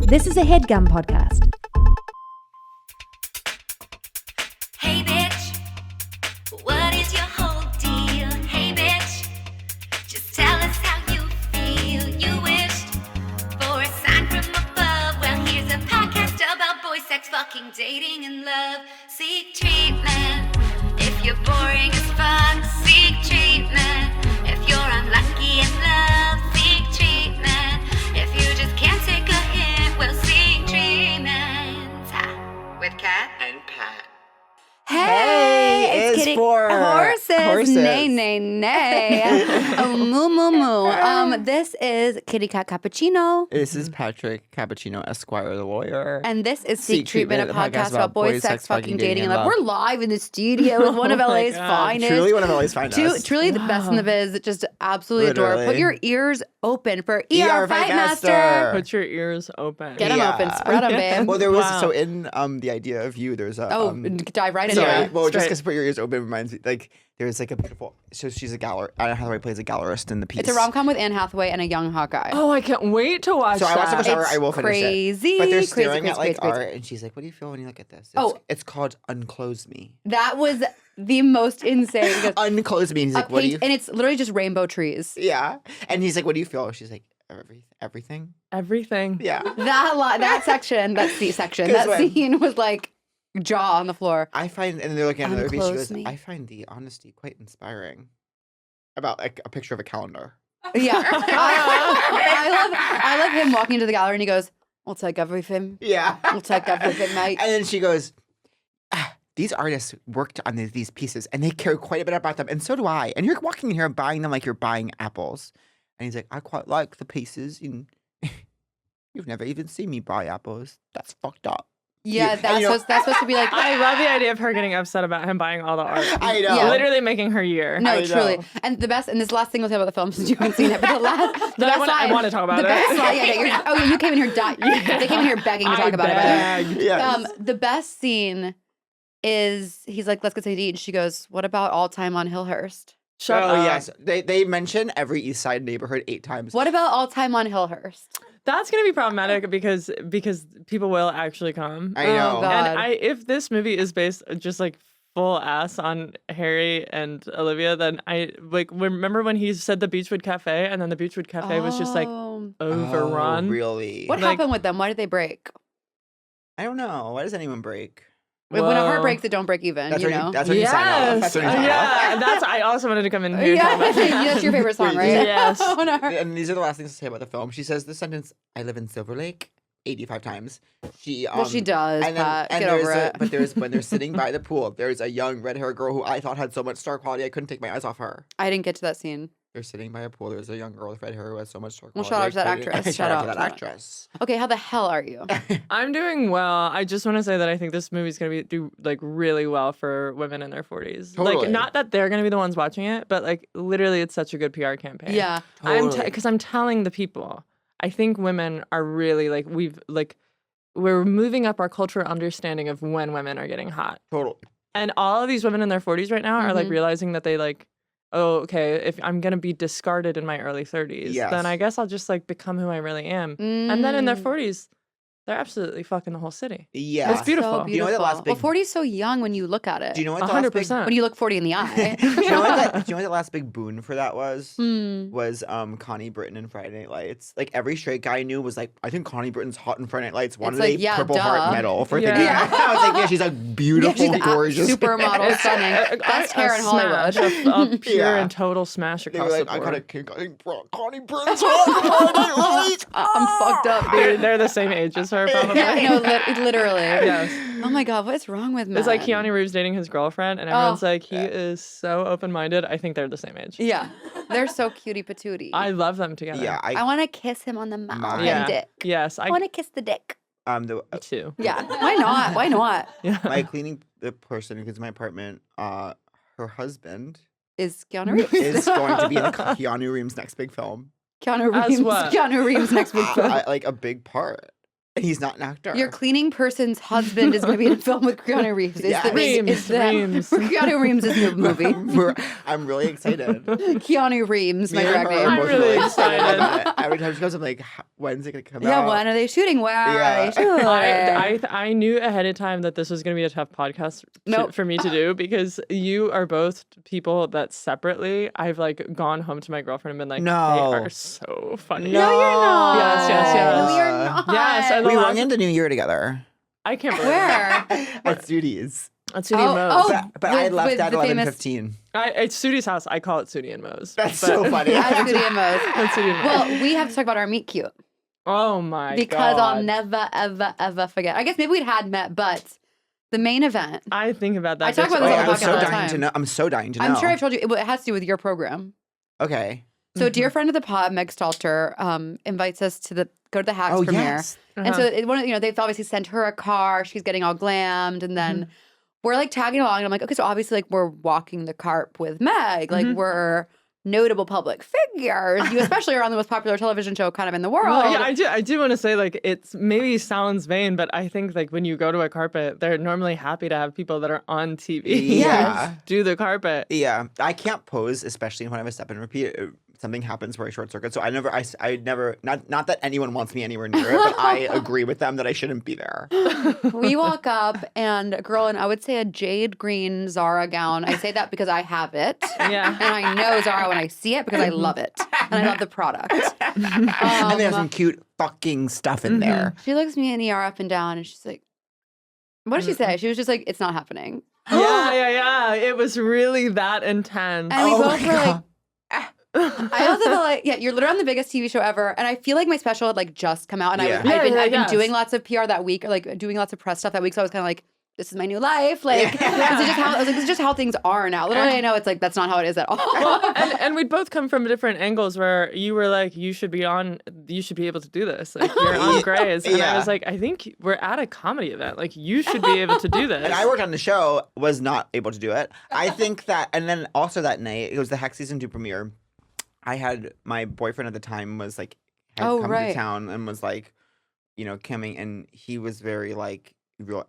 This is a Headgum podcast. Hey bitch, what is your whole deal? Hey bitch, just tell us how you feel. You wished for a sign from above. Well, here's a podcast about boy sex, fucking, dating, and love. Seek treatment if you're boring as fuck. Seek treatment if you're unlucky in love. Seek treatment if you just can't take a hint. Well, seek treatment with Kat and Pat. Hey, it's Kitty for horses. Nay, nay, nay. Oh, moo, moo, moo. This is Kitty Cat Cappuccino. This is Patrick Cappuccino, Esquire, the lawyer. And this is Seek Treatment, a podcast about boys, sex, fucking, dating, and love. We're live in the studio with one of LA's finest. Truly one of LA's finest. Truly the best in the biz. Just absolutely adore. Put your ears open for ER Fightmaster. Fightmaster. Put your ears open. Get them open. Spread them, babe. Well, there was, so in the idea of you, there's a... dive right into sorry, it. well, just because put your ears open reminds me, like, there's like a beautiful... So she's a gallery. Anne Hathaway plays a gallerist in the piece. It's a rom-com with Anne Hathaway and a young Hawkeye. Oh, I can't wait to watch So I watched the first hour. It's I will finish crazy, it. But they're crazy, staring at crazy, like crazy. art, and she's like, "What do you feel when you look at this?" It's called Unclose Me. That was the most insane. Because Unclose Me. And he's like, "What do you?" And it's literally just rainbow trees. Yeah, and he's like, "What do you feel?" She's like, "Everything." everything. Yeah. That section, that C-section, 'Cause that when- scene was like jaw on the floor. I find, and they're looking at another piece. She Unclose goes, me. "I find the honesty quite inspiring." About like a picture of a calendar. Yeah. I love him walking into the gallery and he goes, "I'll take everything. Yeah. I'll take everything, mate." And then she goes, "These artists worked on these pieces and they care quite a bit about them. And so do I. And you're walking in here and buying them like you're buying apples." And he's like, "I quite like the pieces. And you've never even seen me buy apples. That's fucked up." Yeah, that's supposed to be like, I love the idea of her getting upset about him buying all the art. I know. Yeah. Literally making her year. no, I know. truly. And the best, and this last thing we'll say about the film since you haven't seen it, but I want to talk about the it. best line, yeah, you came in here they came in here begging to talk about it, by the way. begged. Yes. The best scene is he's like, "Let's get something to eat," and she goes, "What about all time on Hillhurst?" Shut Oh, up. yes. They mention every East Side neighborhood 8 times. What about all time on Hillhurst? That's going to be problematic because people will actually come. I know. Oh, God. And if this movie is based just like full ass on Harry and Olivia, then I like remember when he said the Beechwood Cafe and then the Beechwood Cafe was just like Oh. overrun. Oh, really? What like- happened with them? Why did they break? I don't know. Why does anyone break? When a heart Whoa. breaks, it don't break even, That's you when know? that's when you sign off. That's when you sign off. yeah. I also wanted to come in here. and talk about that. That's your favorite song, right? Yes. Oh, no. And these are the last things to say about the film. She says the sentence, "I live in Silver Lake," 85 times. She Well, she does, and then, Pat. and Get there's over a, it. But there's when they're sitting by the pool, there's a young red-haired girl who I thought had so much star quality I couldn't take my eyes off her. I didn't get to that scene. They're sitting by a pool. There's a young girl with red hair who has so much star Well, quality. shout out to that I couldn't- actress. Shout out to that Shout out. actress. Okay, how the hell are you? I'm doing well. I just want to say that I think this movie's gonna do like really well for women in their 40s. Totally. Like, not that they're gonna be the ones watching it, but like literally, it's such a good PR campaign. Yeah. Totally. Because I'm telling the people, I think women are really like we're moving up our cultural understanding of when women are getting hot, Total. and all of these women in their 40s right now are like Mhm. realizing that they like. Oh, okay. If I'm gonna be discarded in my early 30s, Yes. then I guess I'll just like become who I really am. And then in their Mm. 40s, they're absolutely fucking the whole city. Yeah. It's beautiful. So You know what the last Well, big- 40 is so young when you look at it. Do you know what the last big? 100%. When you look 40 in the eye. Do you know what the last big boon for that was? Hmm. Was Connie Britton in Friday Night Lights. Like every straight guy I knew was like, "I think Connie Britton's hot in Friday Night Lights." Wanted like, a yeah, Purple duh. Heart medal for Yeah. thinking. Yeah. I was like, "Yeah, she's like beautiful, she's gorgeous, supermodel, stunning. Best hair in Hollywood. A pure Yeah. and total smash They across were like, the "I board. got a kink. I think Connie Britton's hot in Friday Night Lights." I'm fucked up, They're, dude. they're the same age as her, probably. Yeah, no, literally. Yes. Oh my God, what is wrong with men? It's like Keanu Reeves dating his girlfriend, and everyone's Oh. like, he is so open-minded. I think they're the same age. Yeah, they're so cutie patootie. I love them together. Yeah, I want to kiss him on the mouth Mouth. and Yeah. dick. Yes, I I want to kiss the dick. the me too. Yeah, why not? Why not? Yeah. my cleaning the person who cleans my apartment. Her husband Is Keanu Reeves? is going to be in Keanu Reeves' next big film. Keanu As Reeves. what? Keanu Reeves next big film. Like a big part. And he's not an actor. Your cleaning person's husband is going to be in a film with Keanu Reeves. Reeves. Keanu Reeves' new movie. I'm really excited. Keanu Reeves, my Me and drag her name. are I'm both really excited about excited. it. Every time she goes, I'm like, when's it going to come out? Yeah, when are they shooting? Where are they shooting? I knew ahead of time that this was going to be a tough podcast for me to do because you are both people that separately I've like gone home to my girlfriend and been like, No. they are so funny. No, you're not. Yes. No, you're not. Yes, and We rung into New Year together. I can't believe Where? At Sudi's. It's Sudi and Mo's. But I left with at the famous- 11:15. It's Sudi's house. I call it Sudi and Mo's. That's so funny. At Sudi and Mo's. That's Sudi and Mo's. Well, we have to talk about our meet cute. Oh my Because God. I'll never, ever, ever forget. I guess maybe we'd had met, but the main event. I think about that. I talk bitch about this on the I'm podcast so all the dying to time. know. I'm so dying to know. I'm sure I've told you. It has to do with your program. Okay. So, a dear friend of the pod, Meg Stalter, invites us to go to the Hacks Oh, premiere. yes. And so, they've obviously sent her a car. She's getting all glammed, and then we're like tagging along. And I'm like, okay, so obviously, like we're walking the carp with Meg. Like we're notable public figures. You especially are on the most popular television show kind of in the world. Well, yeah, I do want to say, like, it's maybe sounds vain, but I think, like, when you go to a carpet, they're normally happy to have people that are on TV Yeah. do the carpet. Yeah. I can't pose, especially when I have a step and repeat. Something happens where I short circuit. So I never, not that anyone wants me anywhere near it, but I agree with them that I shouldn't be there. We walk up, and a girl in, I would say, a jade green Zara gown. I say that because I have it. Yeah. And I know Zara when I see it because I love it. And I love the product. And there's some cute fucking stuff in there. She looks me in the ER up and down, and she's like, what did she say? She was just like, it's not happening. Yeah. It was really that intense. And we Oh both my were like, God. I also feel like, yeah, you're literally on the biggest TV show ever. And I feel like my special had like just come out. And Yeah. I've been doing lots of PR that week, or like doing lots of press stuff that week. So I was kind of like, this is my new life. Like, this is just how things are now. Little did I know it's like, that's not how it is at all. Well, and we'd both come from different angles where you were like, you should be able to do this. Like, you're on Grey's. And I was like, I think we're at a comedy event. Like, you should be able to do this. And I worked on the show, was not able to do it. I think that, and then also that night, it was the Hex Season 2 premiere. I had, my boyfriend at the time was like, had come to town and was like, coming, and he was very like,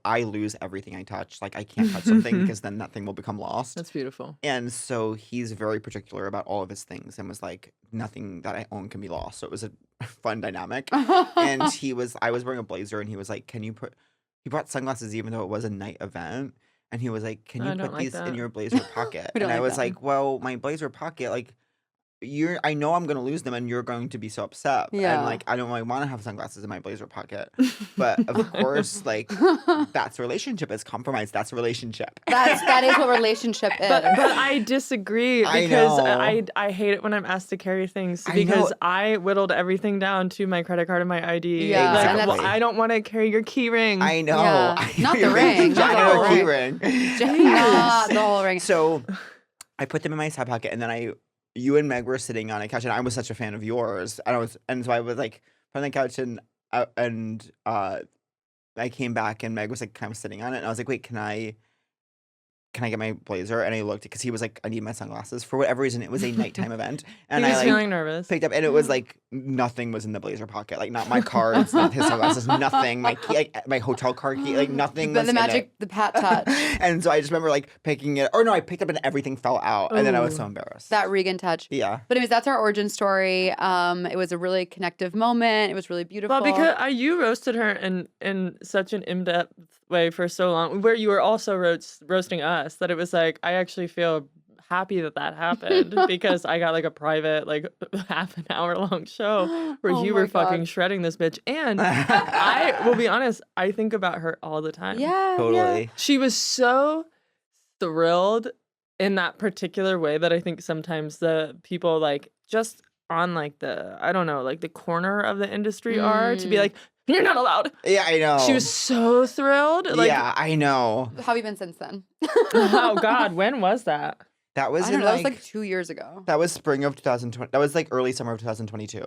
I lose everything I touch. Like, I can't touch something because then that thing will become lost. That's beautiful. And so he's very particular about all of his things and was like, nothing that I own can be lost. So it was a fun dynamic. And I was wearing a blazer, and he was like, he brought sunglasses even though it was a night event. And he was like, can you put these in your blazer pocket? And I was like, well, my blazer pocket, like, I know I'm going to lose them, and you're going to be so upset. Yeah. And like, I don't really want to have sunglasses in my blazer pocket. But of course, like, that's a relationship. It's compromise. That's a relationship. That is what relationship is. But I disagree because I hate it when I'm asked to carry things because I whittled everything down to my credit card and my ID. Yeah, like, exactly. well, I don't want to carry your key ring. I know. Yeah. Not the ring. Not the whole Key ring. ring. Not the whole ring. So I put them in my side pocket, and then you and Meg were sitting on a couch, and I was such a fan of yours, and so I was like on the couch, and I came back, and Meg was like kind of sitting on it, and I was like, wait, can I get my blazer? And I looked, because he was like, I need my sunglasses. For whatever reason, it was a nighttime event. And he was I feeling nervous. picked up, and it was like nothing was in the blazer pocket. Like, not my cards, not his sunglasses, nothing. My key, like, my hotel card key, like nothing But was the in magic, it. the pat touch. And so I just remember like picking it, or no, I picked up and everything fell out. And then I was so embarrassed. That Regan touch. Yeah. But anyways, that's our origin story. It was a really connective moment. It was really beautiful. Well, because you roasted her in such an in-depth way for so long, where you were also roasting us, that it was like, I actually feel happy that happened because I got like a private, like half an hour long show where you were fucking shredding this bitch. And I will be honest, I think about her all the time. Yeah. Totally. Yeah. She was so thrilled in that particular way that I think sometimes the people like just on like the, I don't know, like the corner of the industry are to be like, you're not allowed. Yeah, I know. She was so thrilled. Like, yeah, I know. How have you been since then? oh God, when was that? That was I don't in know. That was like 2 years ago. that was spring of 2020. That was like early summer of 2022.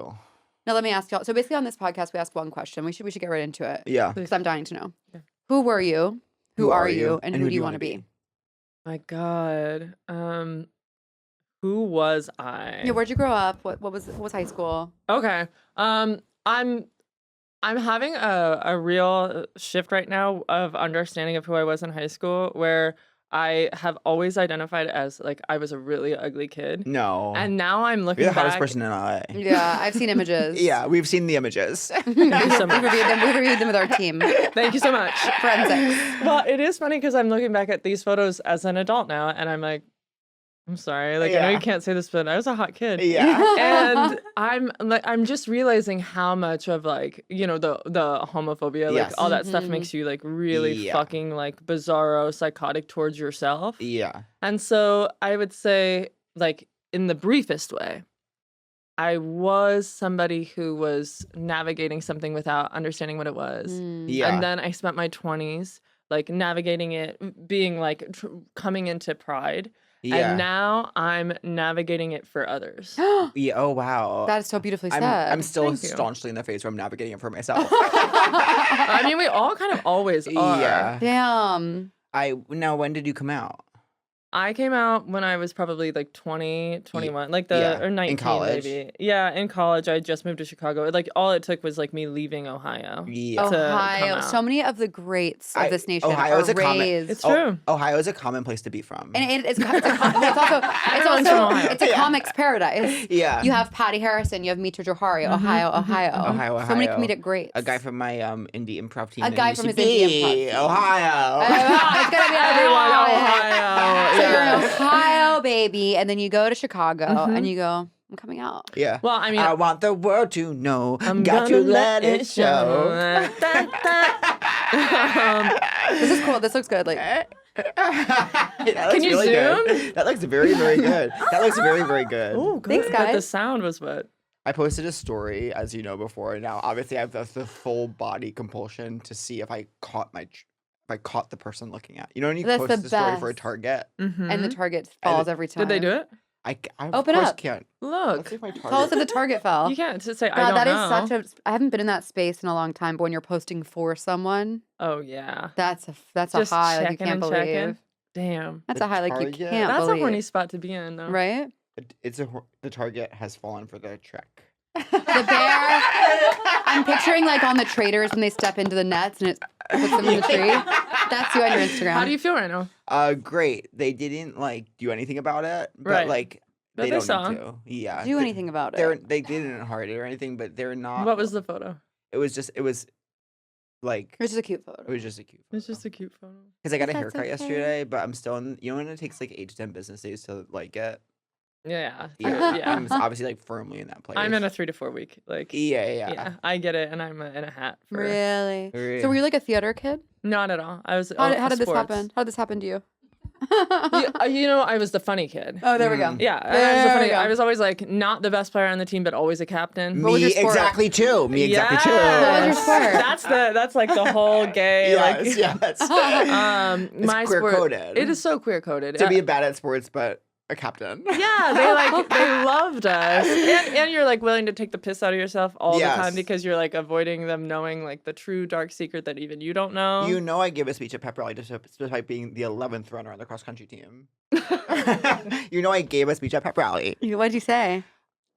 Now let me ask y'all. So basically on this podcast, we ask one question. We should get right into it. Yeah. Because I'm dying to know. Yeah. Who were you? Who are you? And who do you want to be? My God. Who was I? Yeah, where'd you grow up? What was high school? Okay. I'm I'm having a real shift right now of understanding of who I was in high school, where I have always identified as like I was a really ugly kid. No. And now I'm looking You're the hottest back. person in LA. Yeah, I've seen images. Yeah, we've seen the images. We've reviewed them with our team. Thank you so much. Forensics. Well, it is funny because I'm looking back at these photos as an adult now, and I'm like, I'm sorry. Like, I know Yeah. you can't say this, but I was a hot kid. Yeah. And I'm just realizing how much of like, you know, the homophobia, like Yes. all that stuff Mhm. makes you like really Yeah. fucking like bizarro, psychotic towards yourself. Yeah. And so I would say, like, in the briefest way, I was somebody who was navigating something without understanding what it was. Yeah. And then I spent my 20s like navigating it, being like coming into pride. Yeah. And now I'm navigating it for others. Yeah. Oh wow. That is so beautifully said. I'm still Thank you. staunchly in the phase where I'm navigating it for myself. I mean, we all kind of always are. Yeah. Damn. Now when did you come out? I came out when I was probably like 20, 21, like yeah, or 19 in college. maybe. Yeah, in college. I just moved to Chicago. Like all it took was like me leaving Ohio. Yeah. to come Ohio. out. So many of the greats of this nation Ohio are is a common- raised. It's true. Ohio is a common place to be from. And it's also Everyone's from Ohio. it's a comics paradise. yeah. You have Patty Harrison, you have Mitra Johari, Ohio. Ohio, So many Ohio. comedic greats. A guy from my indie improv team. A at guy from his UCB, indie improv team. Ohio. It's gonna be Everyone, Ohio. So you're Yeah. in Ohio, baby, and then you go to Chicago and you go, I'm coming out. Yeah. Well, I mean, I want the world to know. I'm Got gonna to let it show. This is cool. This looks good. Like That Can looks you really zoom? Good. That looks very, very good. That looks very, very good. Oh, good. Thanks, But the guys. sound was what? I posted a story, as you know, before. And now, obviously, I have the full body compulsion to see if I caught the person looking at. You know when you That's post the a story for a best. Target? and the target falls every time. Did they do it? I of Open course up. can't. Let's Look. see if my Target. Tell us if the target fell. You can't just say, I God, don't that know. is such a. I haven't been in that space in a long time. But when you're posting for someone, Oh, yeah. that's a Just high like you checking can't and checking. believe. Damn. That's The a high like you target. can't That's believe. a horny spot to be in, though. right? The Target has fallen for the trick. The bear. I'm picturing like on the traders when they step into the nets and it puts them in the tree. That's you on your Instagram. How do you feel right now? Great. They didn't do anything about it, but Right. But they they don't saw. need to. Yeah. do anything about They're it? they didn't hurt it or anything, but they're not. What was the photo? It was like It's just a cute photo. it was just a cute. It's just a cute photo. Because I got a That's haircut okay. yesterday, but I'm still in. You know when it takes like 8 to 10 business days to get. Yeah. Yeah. Yeah. I'm obviously firmly in that place. I'm in a 3 to 4 week. Like, Yeah. I get it. And I'm in a hat. For, Really? Really? So were you like a theater kid? Not at all. I was. How did this sports. happen? How did this happen to you? You know, I was the funny kid. Oh, there we go. Yeah, I was, There the funny, we go. I was always like not the best player on the team, but always a captain. What was Me your sport? exactly too. Me exactly too. What was your sport? That's like the whole gay Yes, like. yes. My queer sport. coded. It is so queer coded. To be bad at sports, but a captain. Yeah, they loved us, and you're like willing to take the piss out of yourself all the Yes. time because you're like avoiding them knowing like the true dark secret that even you don't know. You know, I gave a speech at pep rally despite being the 11th runner on the cross country team. You know, I gave a speech at pep rally. What'd you say?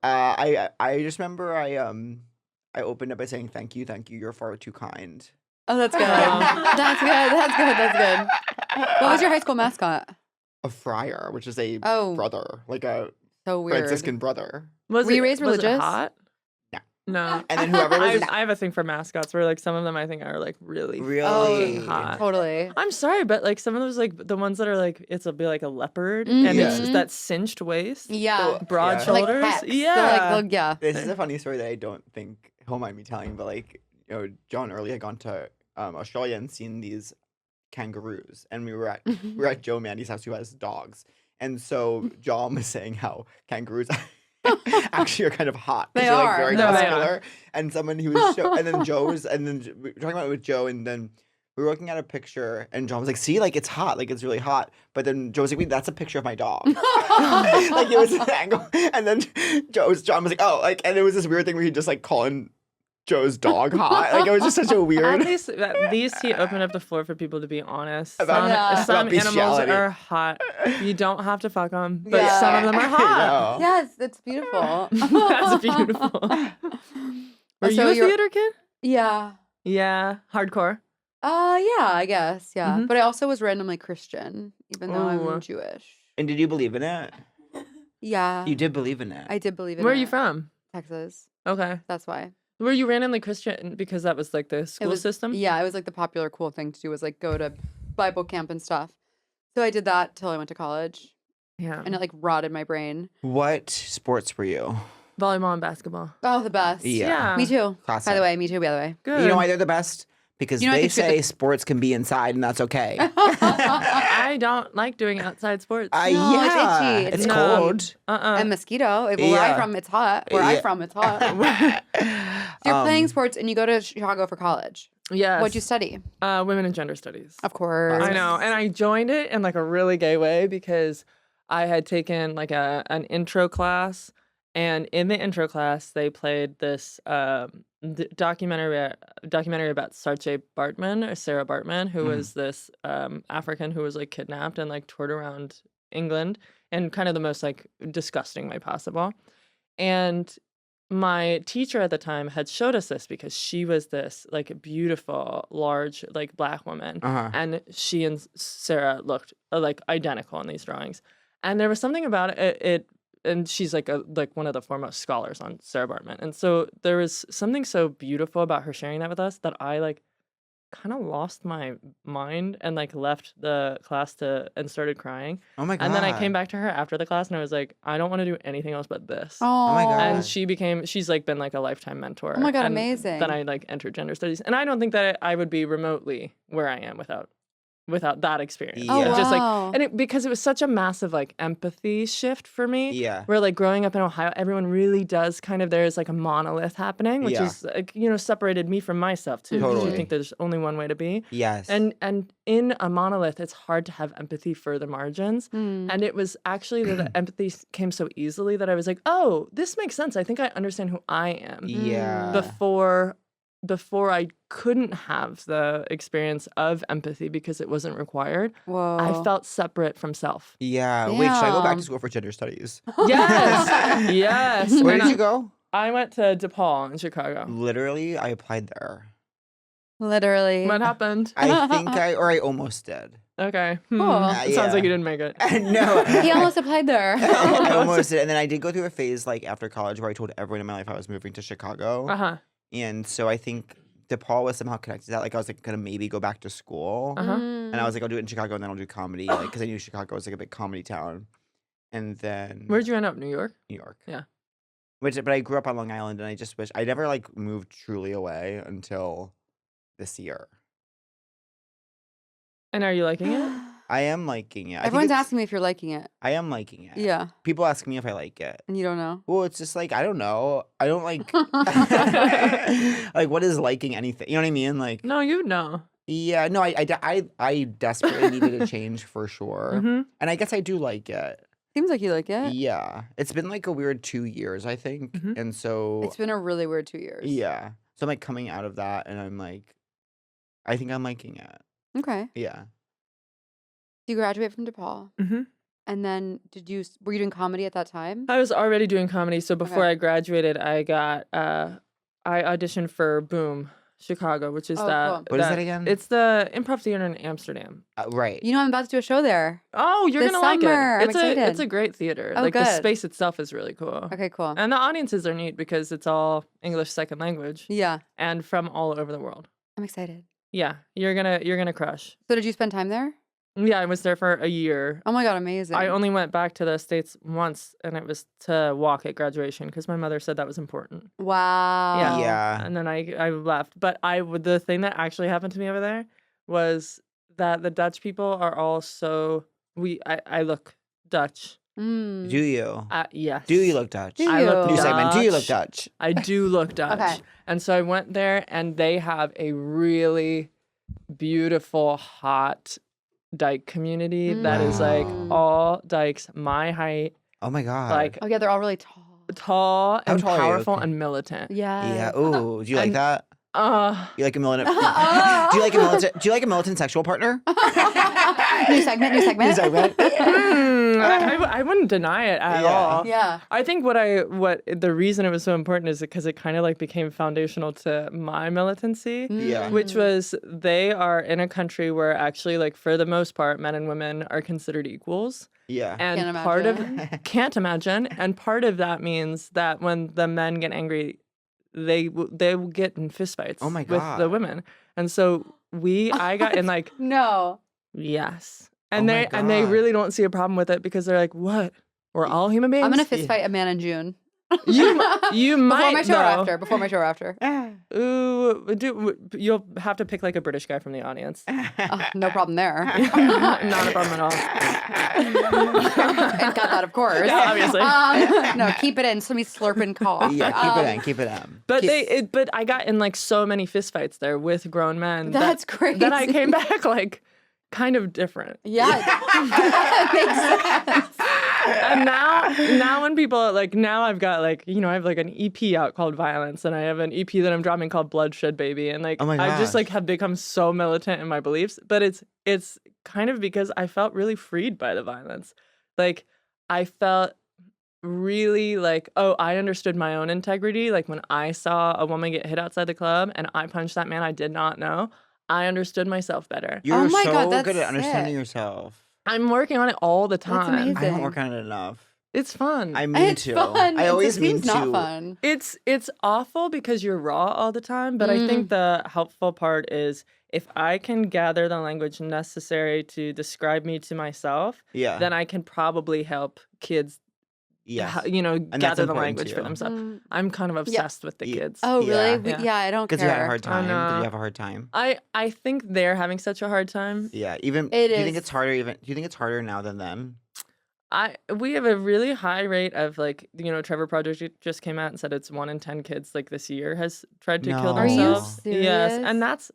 I just remember I opened up by saying thank you, you're far too kind. Oh, that's good. That's good. That's good. That's good. What was your high school mascot? A friar, which is a Oh. brother, like a So weird. Franciscan brother. was Were you raised was it religious? hot? No. And then whoever was I have a thing for mascots where like some of them I think are like really really fucking hot. Totally. I'm sorry, but like some of those like the ones that are like it'll be like a leopard Mhm. and it's Yeah. that cinched waist, Yeah. broad Yeah. Like shoulders. pecs. Yeah. They're like, yeah. This is a funny story that I don't think he'll mind me telling, but John early had gone to Australia and seen these kangaroos, and we were at Joe Mandy's house who has dogs, and so John was saying how kangaroos actually are kind of hot. 'Cause They they're, like, are. very No, they are. muscular. And someone who was and then we were talking about it with Joe, and then we were looking at a picture, and John was like, "See, like it's hot, like it's really hot." But then Joe was like, "Wait, that's a picture of my dog." Like it was an angle, and then John was like, "Oh," like, and it was this weird thing where he just like calling Joe's dog hot. Like it was just such a At weird. least at least he opened up the floor for people to be honest. About- Yeah. Some about animals bestiality. are hot. You don't have to fuck them, but Yeah. some of them are I hot. know. Yes, it's beautiful. That's beautiful. Were So you a you're- theater kid? Yeah. Yeah, hardcore. Yeah, I guess. Yeah. Mhm. But I also was randomly Christian, even though Ooh. I'm Jewish. And did you believe in it? Yeah. You did believe in it. I did believe in Where it. are you from? Texas. Okay. That's why. Were you randomly Christian because that was like the school system? Yeah, it was like the popular cool thing to do was like go to Bible camp and stuff. So I did that till I went to college, Yeah. and it like rotted my brain. What sports were you? Volleyball and basketball. Oh, the best. Yeah. Me too. Classic. By the way, me too. By the way. Good. You know why they're the best? Because You know, I they think say sports can be inside and that's okay. I don't like doing outside sports. No, it's yeah, itchy. it's No. cold. And mosquito. Where I'm Yeah. from, it's hot. Where I'm Yeah. from, it's hot. So you're playing sports and you go to Chicago for college. Yes. What'd you study? Women and gender studies. Of course. I know, and I joined it in like a really gay way because I had taken like an intro class, and in the intro class they played this documentary about Sarah Bartman, who was this African who was like kidnapped and like toured around England in kind of the most like disgusting way possible, and my teacher at the time had showed us this because she was this like beautiful, large, like black woman. And she and Sarah looked like identical in these drawings. And there was something about it and she's like one of the foremost scholars on Sarah Bartman. And so there was something so beautiful about her sharing that with us that I like kind of lost my mind and like left the class and started crying. Oh my God. And then I came back to her after the class and I was like, I don't want to do anything else but this. Oh my God. And she's like been like a lifetime mentor. Oh my God, and amazing. Then I like entered gender studies. And I don't think that I would be remotely where I am without that experience. Oh, It just wow. like because it was such a massive like empathy shift for me. Yeah. Where like growing up in Ohio, everyone really does kind of there's like a monolith happening, which Yeah. is like, separated me from myself too. 'Cause Totally. you think there's only one way to be. Yes. And in a monolith, it's hard to have empathy for the margins. And it was actually that the empathy came so easily that I was like, oh, this makes sense. I think I understand who I am. yeah. Before I couldn't have the experience of empathy because it wasn't required, Whoa. I felt separate from self. Yeah. Wait, should I go back Damn. to school for gender studies? Yes. Yes. Where And did you go? I went to DePaul in Chicago. Literally, I applied there. Literally. What happened? I think I almost did. Okay. Cool. It sounds like yeah. you didn't make it. No. He almost applied there. I almost did. And then I did go through a phase like after college where I told everyone in my life I was moving to Chicago. Uh-huh. And so I think DePaul was somehow connected to that. Like I was like gonna maybe go back to school. Uh-huh. And I was like, I'll do it in Chicago and then I'll do comedy. Like because I knew Chicago was like a big comedy town. And then Where'd you end up? New York? New York. Yeah. But I grew up on Long Island and I just wish I never like moved truly away until this year. And are you liking it? I am liking it. I think Everyone's it's- asking me if you're liking it. I am liking it. Yeah. People ask me if I like it. And you don't know. Well, it's just like I don't know. I don't like like what is liking anything? You know what I mean? Like No, you know. yeah, no, I desperately needed a change for sure. Mhm. And I guess I do like it. Seems like you like it. Yeah. It's been like a weird 2 years, I think. Mhm. And so It's been a really weird 2 years. yeah. So I'm like coming out of that and I'm like I think I'm liking it. Okay. Yeah. You graduate from DePaul. Mhm. And then were you doing comedy at that time? I was already doing comedy, so before Okay. I graduated, I auditioned for Boom Chicago, which is Oh, that. cool. What is that again? It's the improv theater in Amsterdam. Right. You know, I'm about to do a show there. Oh, you're This gonna like summer. I'm it. It's excited. a great theater. Oh, like the good. space itself is really cool. Okay, cool. And the audiences are neat because it's all English second language Yeah. and from all over the world. I'm excited. Yeah, you're gonna crush. So did you spend time there? Yeah, I was there for a year. Oh my God, amazing. I only went back to the States once, and it was to walk at graduation because my mother said that was important. Wow. Yeah. And then I left. But the thing that actually happened to me over there was that the Dutch people are all so I look Dutch. Mm. Do you? Yes. Do you look Dutch? Do I look you? New segment. Do you look Dutch. Dutch? I do look Dutch. Okay. And so I went there, and they have a really beautiful, hot dyke community that is like Mm. all dykes my height, Oh my god. like Oh yeah, they're all really tall. tall How and tall are you? powerful Okay. and militant. Yeah. yeah. Ooh. Do you like And- that? You like a militant? Oh. Do you like a militant? Do you like a militant sexual partner? New segment. New segment. I I wouldn't deny it at all. Yeah. I think what the reason it was so important is because it kind of like became foundational to my militancy, Yeah. which was they are in a country where actually like for the most part men and women are considered equals. Yeah. And Can't part of imagine. can't imagine, and part of that means that when the men get angry, they will get in fistfights Oh my with the God. women, and so I got in like No. yes, Oh and my they God. really don't see a problem with it because they're like, what? We're all human beings. I'm gonna fist fight a man in June. You might before my show or though. after. Before my show or after. Ooh, you'll have to pick like a British guy from the audience. Oh, no problem there. Not a problem at all. And got that, of course. Yeah, obviously. No, keep it in. So me slurping cough. Yeah, keep it in. But but I got in like so many fistfights there with grown men. That's crazy. That I came back like kind of different. Yeah, that makes sense. And now when people are like, now I've got like, I have like an EP out called Violence, and I have an EP that I'm dropping called Bloodshed Baby, and like Oh my I just gosh. like have become so militant in my beliefs, but it's kind of because I felt really freed by the violence. Like I felt really like, oh, I understood my own integrity. Like when I saw a woman get hit outside the club and I punched that man I did not know, I understood myself better. You're Oh my so God, that's good at understanding sick. yourself. I'm working on it all the That's time. amazing. I don't work on it enough. It's fun. I mean It's to. fun. I always it mean seems to. not fun. It's awful because you're raw all the time, but I think the helpful part is if I can gather the language necessary to describe me to myself, Yeah. then I can probably help kids, Yes. gather the important language for too. themselves. I'm kind of obsessed with the kids. Oh, really? Yeah. Yeah, I don't care. Because you had a hard I time. Did know. you have a hard time? I think they're having such a hard time. Yeah. Even It do you think is. it's harder? Do you think it's harder now than then? We have a really high rate of like, Trevor Project just came out and said it's 1 in 10 kids like this year has tried to kill No. Are you themselves. Yes, serious? and that's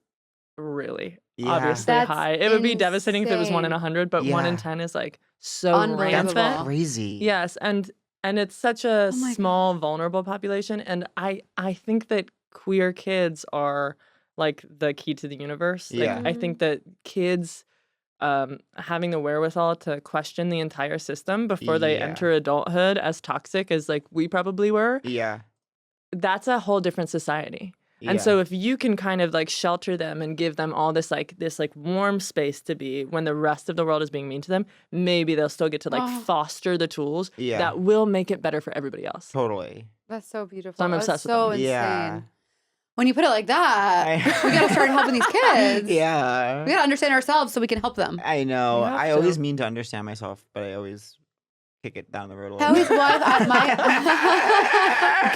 really Yeah. obviously That's high. It would be devastating if it was 1 in insane. 100, but 1 in Yeah. 10 is like so Unbelievable. That's rampant. crazy. Yes, and it's such a Oh my small, vulnerable population, and I think that queer kids are like the key to the universe. Like, Yeah. I think that kids having the wherewithal to question the entire system before they Yeah. enter adulthood as toxic as like we probably were, Yeah. that's a whole different society. And Yeah. so if you can kind of like shelter them and give them all this warm space to be when the rest of the world is being mean to them, maybe they'll still get to like Oh. foster the tools Yeah. that will make it better for everybody else. Totally. That's so beautiful. So I'm That's obsessed with so them. insane. Yeah. When you put it like that, we gotta start helping these kids. Yeah. We gotta understand ourselves so we can help them. I know. You have I to. always mean to understand myself, but I always kick it down the road a little How is bit. what I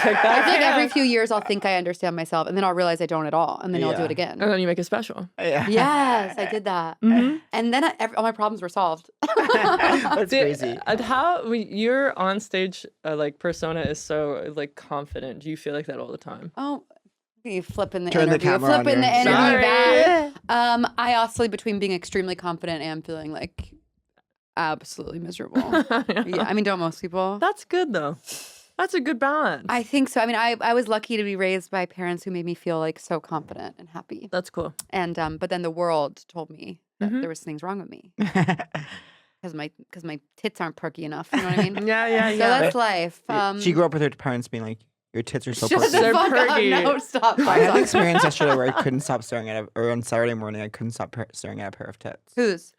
Kick that feel like every can. few years I'll think I understand myself, and then I'll realize I don't at all, and then I'll do Yeah. it again. And then you make it special. Yeah. Yes, I did that, Mm-hmm. and then all my problems were solved. That's crazy. Your on stage like persona is so like confident. Do you feel like that all the time? Oh, you flipping the Turn the interview, camera on flipping the you. interview Sorry. back. I oscillate between being extremely confident and feeling like absolutely miserable. Yeah, I mean, don't most people? That's good though. That's a good balance. I think so. I mean, I was lucky to be raised by parents who made me feel like so confident and happy. That's cool. And but then the world told me that Mhm. there was things wrong with me because my tits aren't perky enough. You know what I mean? Yeah. So that's life. She grew up with her parents being like, "Your tits are so Shut perky." the They're fuck perky. up! No, stop. I had stop. an experience yesterday where I couldn't stop staring at or on Saturday morning, I couldn't stop staring at a pair of tits. Whose?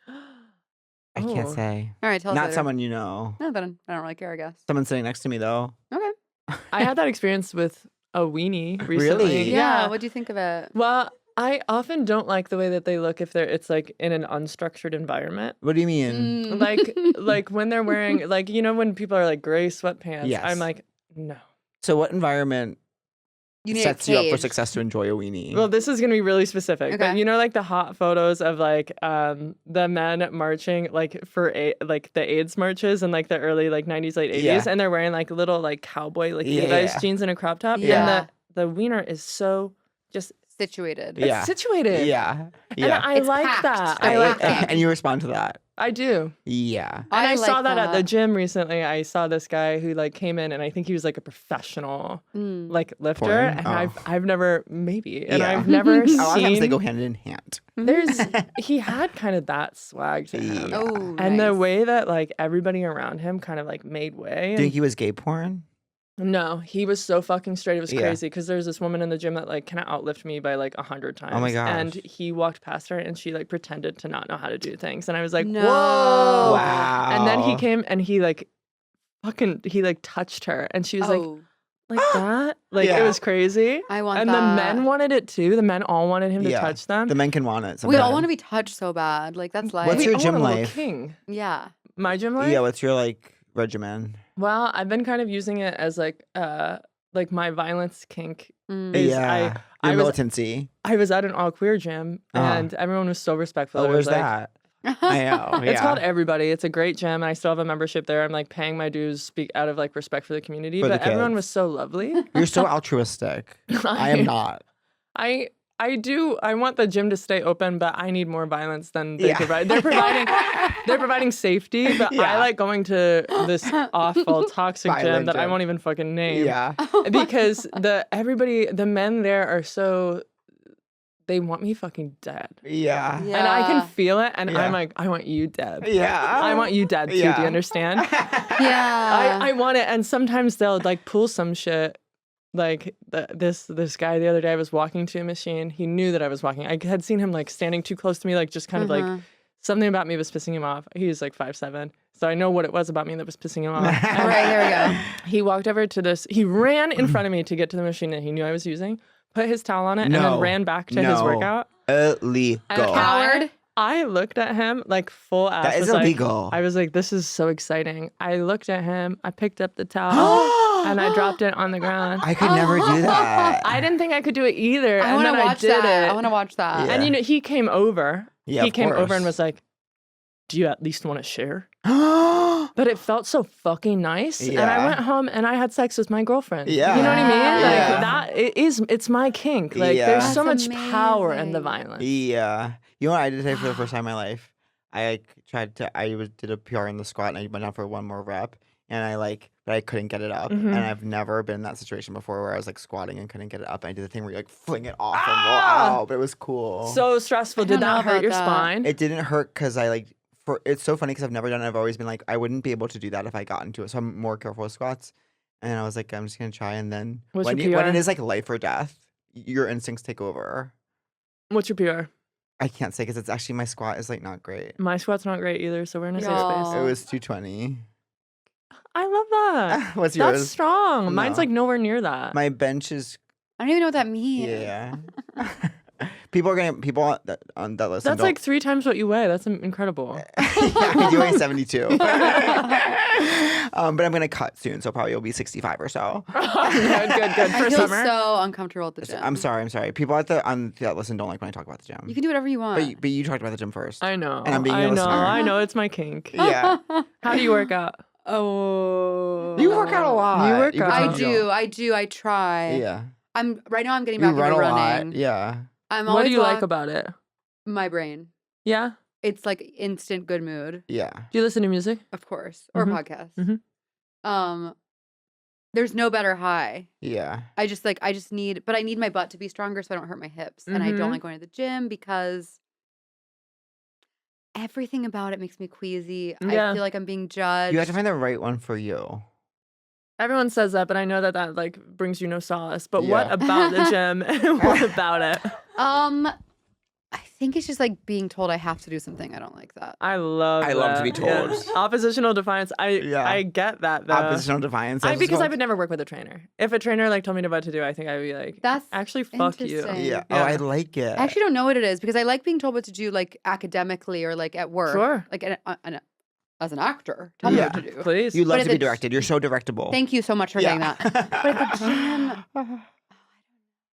I can't Oh. say. All right, tell us Not later. someone you know. No, then I don't really care. I guess. Someone sitting next to me, though. Okay. I had that experience with a weenie recently. Really? Yeah. What do you think of it? Well, I often don't like the way that they look if it's like in an unstructured environment. What do you mean? Mm. Like when they're wearing like when people are like gray sweatpants. Yes. I'm like, no. So, what environment You need sets a you up for cage. success to enjoy a weenie? Well, this is gonna be really specific, but Okay. like the hot photos of like the men marching like for like the AIDS marches in like the early like 90s, late 80s, Yeah. and they're wearing like little like cowboy like Yeah. Levi's jeans and a crop top, Yeah. and the wiener is so just Situated. Yeah. situated. yeah. And Yeah. I It's like packed. that. I I like like that. And you respond to that. I do. Yeah. And I like saw that at the gym recently. I saw this guy who like came in, and I think he was like a professional like lifter. Porn? And Oh. I've never maybe, and Yeah. I've never A lot of times they seen. go hand in hand. He had kind of that swag to him. Yeah. Oh, And the nice. way that like everybody around him kind of like made way. Do you And think he was gay porn? no, he was so fucking straight. It was Yeah. crazy because there's this woman in the gym that like can outlift me by like 100 times. Oh my gosh. And he walked past her and she like pretended to not know how to do things. And I was like, No. whoa. Wow. And then he came and he like touched her and she was like that. Like Yeah. it was crazy. I want And that. the men wanted it too. The men all wanted him to Yeah. touch them. The men can want it. We all sometimes. want to be touched so bad. Like that's life. What's your all gym want a little life? king. Yeah. My gym life? Yeah, what's your like regimen? Well, I've been kind of using it as like my violence kink. Mm. Is Yeah. I Your was militancy. I was at an all queer gym and everyone was so respectful. Oh, I was where's like, that? I know. It's yeah. called Everybody. It's a great gym, and I still have a membership there. I'm like paying my dues, speak out of like respect for the community. For the But everyone kids. was so lovely. You're so altruistic. I am not. I want the gym to stay open, but I need more violence than they Yeah. provide. They're providing safety, but Yeah. I like going to this awful toxic gym Violent that I gym. won't even fucking name. Yeah. Because the men there are so they want me fucking dead. Yeah. And I can feel it, and Yeah. I'm like, I want you dead. Yeah. I want you dead too. Do Yeah. you understand? Yeah. I want it, and sometimes they'll like pull some shit. Like this guy the other day, I was walking to a machine. He knew that I was walking. I had seen him like standing too close to me, like just kind of like something about me was pissing him off. He was like 5'7", so I know what it was about me that was pissing him off. All right, here we go. He walked over to this. He ran in front of me to get to the machine that he knew I was using. Put his towel on it and then No. ran back to his No. workout. Illegal. And Coward. I looked at him like full ass. That is was like- illegal. I was like, this is so exciting. I looked at him. I picked up the towel and I dropped it on the ground. I could never do that. I didn't think I could do it either. I and want then to watch I did that. it. I want to watch that. Yeah. And you know, he came over. Yeah, he of came over course. and was like, do you at least want to share? But it felt so fucking nice. And I Yeah. went home and I had sex with my girlfriend. Yeah. You know what I mean? Yeah. Like it's my kink. Like Yeah. there's so That's much power in the amazing. violence. Yeah. You know what I did today for the first time in my life? I did a PR in the squat and I went down for one more rep and but I couldn't get it up. Mhm. And I've never been in that situation before where I was like squatting and couldn't get it up. And I did the thing where you like fling it off and roll out, but it was cool. So stressful. I Did don't know that hurt about your that. spine? It didn't hurt because it's so funny because I've never done it. I've always been like, I wouldn't be able to do that if I got into it. So I'm more careful with squats. And I was like, I'm just going to try. And then What's when your it PR? is like life or death, your instincts take over. What's your PR? I can't say because it's actually my squat is like not great. My squat's not great either, so we're in a safe Y'all. space. It was 220. I love that. What's That's yours? strong. Mine's No. like nowhere near that. My bench is I don't even know what that means. yeah. People that listen. That's don't- like 3 times what you weigh. That's incredible. yeah, I do weigh 72. But I'm gonna cut soon, so probably it'll be 65 or so. good. I For feel summer. so uncomfortable at the gym. I'm sorry. People that listen don't like when I talk about the gym. You can do whatever you want. But you talked about the gym first. I know. And I'm being a I know. listener. I know. It's my kink. Yeah. How do you work out? Oh. You work out a lot. You work go out. to I the gym. do. I try. Yeah. I'm getting You back run into a lot. running. Yeah. I'm What always do you like about it? my brain? Yeah. It's like instant good mood, Yeah. Do you listen to music? of course, or Mhm. podcasts. Mhm. There's no better high. Yeah. I just need my butt to be stronger so I don't hurt my hips. And I Mhm. don't like going to the gym because everything about it makes me queasy. Yeah. I feel like I'm being judged. You have to find the right one for you. Everyone says that, but I know that like brings you no solace. But what Yeah. about the gym? What about it? I think it's just like being told I have to do something. I don't like that. I love to be that. told. Yeah. Oppositional defiance. Yeah. I get that though. Oppositional defiance. that's Because I what's would never work with a trainer. If a trainer like told me what to do, I think I would be like, That's actually fuck you. interesting. Yeah. Yeah. Oh, I like it. I actually don't know what it is because I like being told what to do, like academically or like at work. Sure. Like as an actor, tell me Yeah. what to do. Please. You love But to if be it's- directed. You're so directable. Thank you so much for saying that. But at the gym,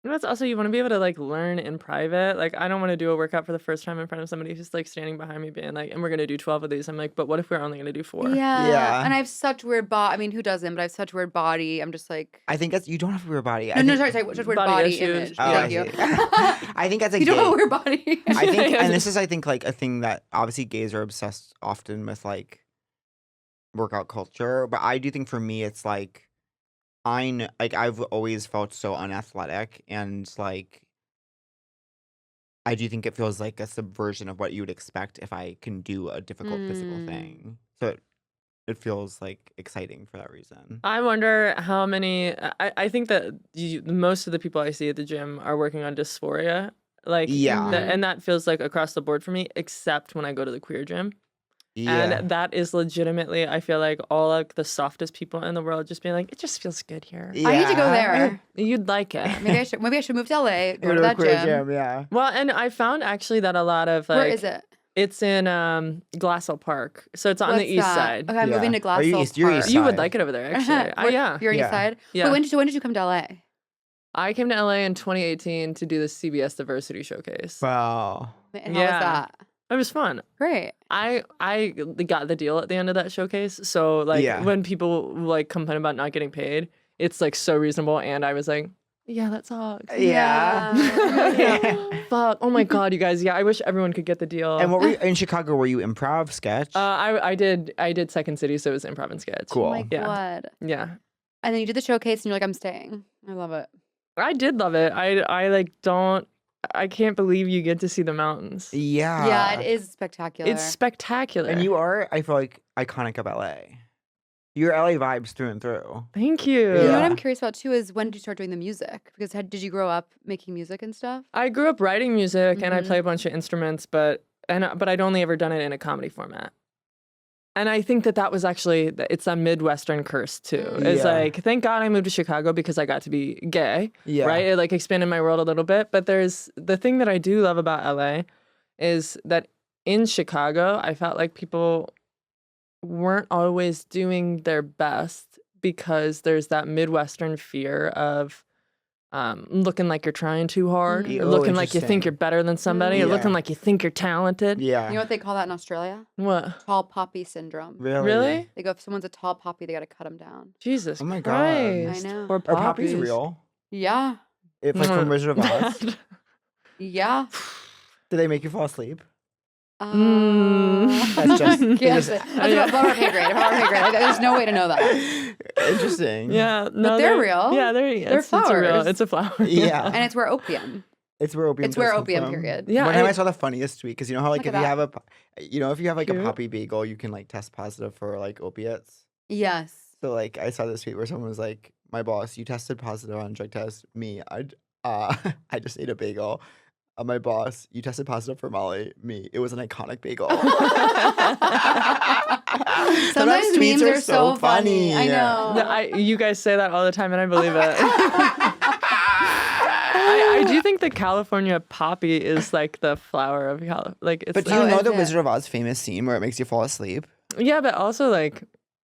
And that's also, you want to be able to like learn in private. Like, I don't want to do a workout for the first time in front of somebody who's like standing behind me being like, and we're going to do 12 of these. I'm like, but what if we're only going to do 4? Yeah. And I have such weird body. I mean, who doesn't? But I have such weird body. I'm just like. I think that's, you don't have a weird body. Sorry. Just weird body image. Oh, Thank you. I think that's a You don't gay. have a weird body. I think, and this is, I think, like a thing that obviously gays are obsessed often with like workout culture. But I do think for me, it's like, I've always felt so unathletic, and like I do think it feels like a subversion of what you would expect if I can do a difficult physical thing. So it feels like exciting for that reason. I wonder how many. I think that most of the people I see at the gym are working on dysphoria. Like, Yeah. And that feels like across the board for me, except when I go to the queer gym. Yeah. And that is legitimately, I feel like all like the softest people in the world just being like, it just feels good here. I need to go there. You'd like it. Maybe I should move to LA, go to a that queer gym. yeah. Well, and I found actually that a lot of like, Where is it? It's in Glassell Park, so it's on the What's east that? side. Okay, I'm Yeah. moving to Are you Glassell east- you're Park. east You would side. like it over there, actually. Yeah. You're east Yeah. side. Yeah. But when did you come to LA? I came to LA in 2018 to do the CBS Diversity Showcase. Wow. And how was Yeah. that? It was fun. Great. I got the deal at the end of that showcase. So like Yeah. when people like complain about not getting paid, it's like so reasonable. And I was like, yeah, that sucks. Yeah. Fuck. Oh my God, you guys. Yeah, I wish everyone could get the deal. And what were you, in Chicago? Were you improv, sketch? I did Second City, so it was improv and sketch. Cool. Oh my Yeah. God. Yeah. And then you did the showcase and you're like, I'm staying. I love it. I did love it. I can't believe you get to see the mountains. Yeah. Yeah, it is spectacular. It's spectacular. And you are, I feel like, iconic of LA. You're LA vibes through and through. Thank you. You know what Yeah. I'm curious about too is when did you start doing the music? Because did you grow up making music and stuff? I grew up writing music and I Mhm. play a bunch of instruments, but I'd only ever done it in a comedy format. And I think that was actually, it's a Midwestern curse too. It's Yeah. like, thank God I moved to Chicago because I got to be gay, Yeah. right? It like expanded my world a little bit. But there's the thing that I do love about LA is that in Chicago, I felt like people weren't always doing their best because there's that Midwestern fear of looking like you're trying too hard, Mhm. or Oh, looking like you think interesting. you're better than somebody, or Yeah. looking like you think you're talented. Yeah. You know what they call that in Australia? What? Tall poppy syndrome. Really? They go, if someone's a tall poppy, they got to cut them down. Jesus Oh my God. Christ. I know. Or Are poppies poppies. real? Yeah. If like from Wizard of Oz? Yeah. Did they make you fall asleep? That's just- Yes. just- That's above our pay grade. Above our pay grade. Like, there's no way to know that. Interesting. Yeah, no, they're real. Yeah, they're They're it's real. flowers. It's a flower. Yeah. And it's where opium. It's where opium. It's where does come opium, from. period. Yeah, One time I- I saw the funniest tweet because you know how like Look if at you that. have like a Cute. poppy bagel, you can like test positive for like opiates. Yes. So like I saw this tweet where someone was like, "My boss, you tested positive on a drug test. Me, I just ate a bagel. My boss, you tested positive for Molly. Me, it was an iconic bagel." Sometimes memes are so funny. I know. No, you guys say that all the time, and I believe it. I do think the California poppy is like the flower of California. Like, it's But do like- you know is the it? Wizard of Oz famous scene where it makes you fall asleep? yeah, but also like,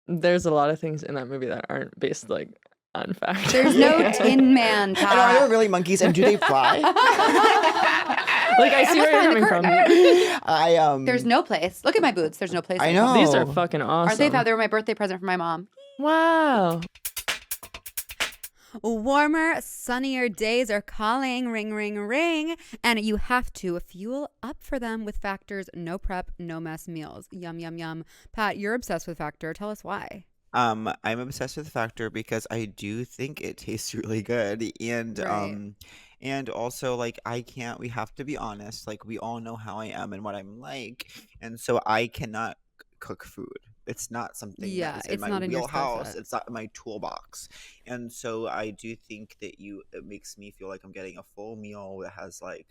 there's a lot of things in that movie that aren't based like on fact. There's no Tin Man And are there top. really monkeys and do they fly? Like, I see where you're coming from. There's no place. Look at my boots. There's no place. I like know. that. These are fucking awesome. Aren't they? They were my birthday present for my mom. Wow. Warmer, sunnier days are calling, ring, ring, ring, and you have to fuel up for them with Factor's no prep, no mess meals. Yum, yum, yum. Pat, you're obsessed with Factor. Tell us why. I'm obsessed with Factor because I do think it tastes really good, and Right. and also like we have to be honest, like we all know how I am and what I'm like, and so I cannot cook food. It's not something Yeah, that is in it's my not in your skill wheelhouse. set. It's not in my toolbox, and so I do think that it makes me feel like I'm getting a full meal that has like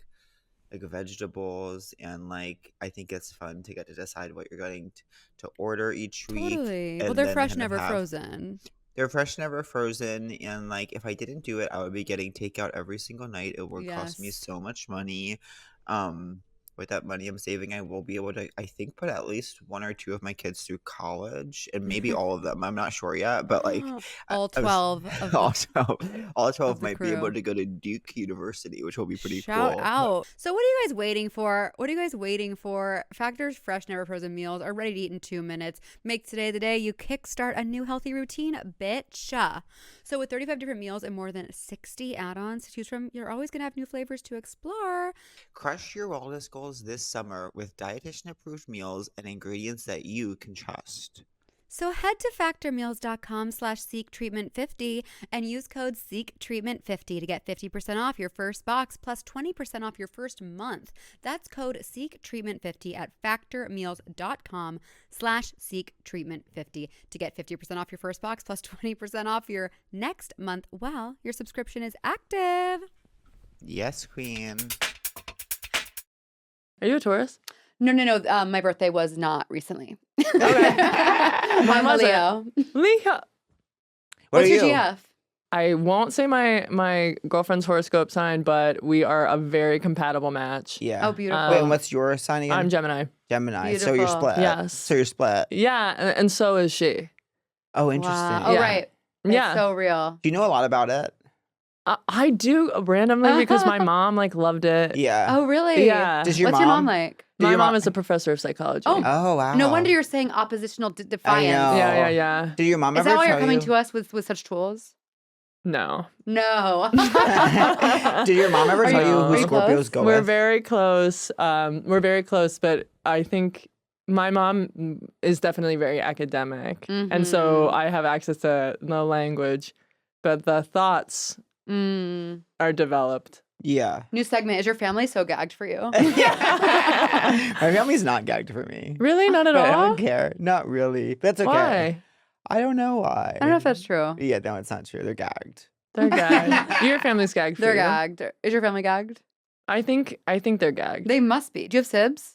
vegetables, and like I think it's fun to get to decide what you're going to order each week. Totally. Well, and they're then fresh, kind of never have- frozen. They're fresh, never frozen, and like if I didn't do it, I would be getting takeout every single night. It would cost me Yes. so much money. with that money I'm saving, I will be able to, I think, put at least 1 or 2 of my kids through college, and maybe all of them. I'm not sure yet, but like all I was- 12 of the all 12 the might be able crew. to go to Duke University, which will be pretty Shout cool. out. So what are you guys waiting for? Factor's fresh, never frozen meals are ready to eat in 2 minutes. Make today the day you kickstart a new healthy routine, bitch. So with 35 different meals and more than 60 add-ons to choose from, you're always going to have new flavors to explore. Crush your wellness goals this summer with dietitian-approved meals and ingredients that you can trust. So head to factormeals.com/seektreatment50 and use code SEEKTreatment50 to get 50% off your first box plus 20% off your first month. That's code SEEKTreatment50 at factormeals.com/seektreatment50 to get 50% off your first box plus 20% off your next month while your subscription is active. Yes, queen. Are you a Taurus? No. My birthday was not recently. Okay. I'm a was it? Leo. Leo. What What's are your you? GF? I won't say my girlfriend's horoscope sign, but we are a very compatible match. Yeah. Oh, beautiful. Wait, and what's your sign again? I'm Gemini. Gemini. So you're Beautiful. split. Yes. So you're split. Yeah, and so is she. Oh, interesting. Wow. Oh, Yeah. right. That's Yeah. so real. Do you know a lot about it? I do randomly because my mom like loved it. Yeah. Oh, really? Yeah. Does your What's your mom mom- like? Did My your mom is a professor of psychology. Oh. Oh, wow. No wonder you're saying oppositional defiance. know. Yeah. Did your mom Is ever that why tell you're coming you? to us with such tools? No. No. Did your mom ever Are tell you- you are who you Scorpios close? go We're with? very close. We're very close, but I think my mom is definitely very academic. And so Mhm. I have access to the language, but the thoughts are developed. Yeah. New segment. Is your family so gagged for you? My family's not gagged for me. Really? Not at But I all? don't care. Not really. That's okay. Why? I don't know why. I don't know if that's true. Yeah, no, it's not true. They're gagged. They're gagged. Your family's gagged for They're you. gagged. Is your family gagged? I think they're gagged. They must be. Do you have sibs?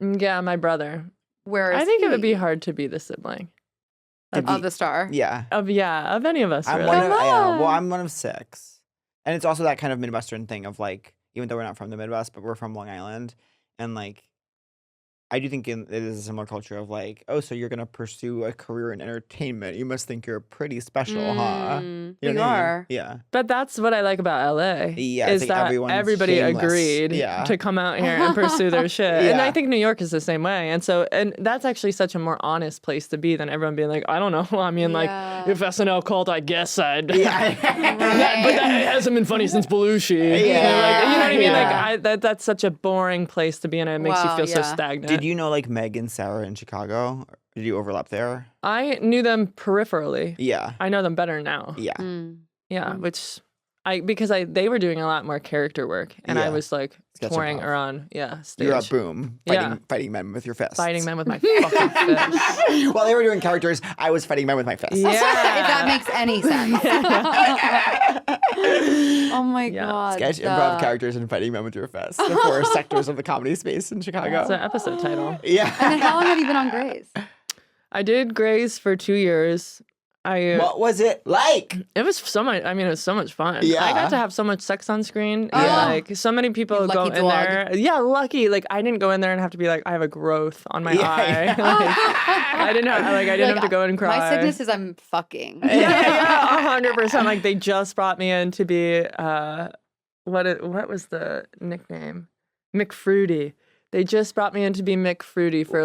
Yeah, my brother. Where is I think it would he? be hard to be the sibling. Of the star. Yeah. Of any of us, I'm really. one of, Come yeah, well, on. I'm one of 6. And it's also that kind of Midwestern thing of like, even though we're not from the Midwest, but we're from Long Island. And like, I do think it is a similar culture of like, oh, so you're going to pursue a career in entertainment. You must think you're pretty special, huh? Mm, You know you what I mean? are. Yeah. But that's what I like about LA. Yeah, is it's like that everyone's everybody shameless. agreed Yeah. to come out here and pursue their shit. And Yeah. I think New York is the same way. And that's actually such a more honest place to be than everyone being like, I don't know. I mean, like, Yeah. if SNL called, I guess I'd. Yeah. But that hasn't been funny since Belushi. Yeah. You know what I mean? Yeah. Like, that's such a boring place to be in. And it makes you Wow, feel so yeah. stagnant. Did you know like Meg and Sarah in Chicago? Did you overlap there? I knew them peripherally. Yeah. I know them better now. Yeah. Mm. Yeah, Mm. which they were doing a lot more character work, and I Yeah. was like Sketch touring improv. around, stage, You're a boom. Yeah. Fighting men with your fists. fighting men with my fucking fist. While they were doing characters, I was fighting men with my fists. If that makes any sense. Oh my Yeah. god. Sketch improv characters and fighting men with your fists. The 4 sectors of the comedy space in Chicago. That's an episode title. Yeah. And then how long have you been on Grace? I did Grace for 2 years. What was it like? It was so much. I mean, it was so much fun. I Yeah. got to have so much sex on screen. Oh. And like so many people You go lucky in dog. there. Yeah, lucky. Like I didn't go in there and have to be like, I have a growth on my Yeah, eye. yeah. Like, I didn't have to go and cry. My sickness is I'm fucking. Yeah, 100%. Like they just brought me in to be what was the nickname? McFruity. They just brought me in to be McFruity for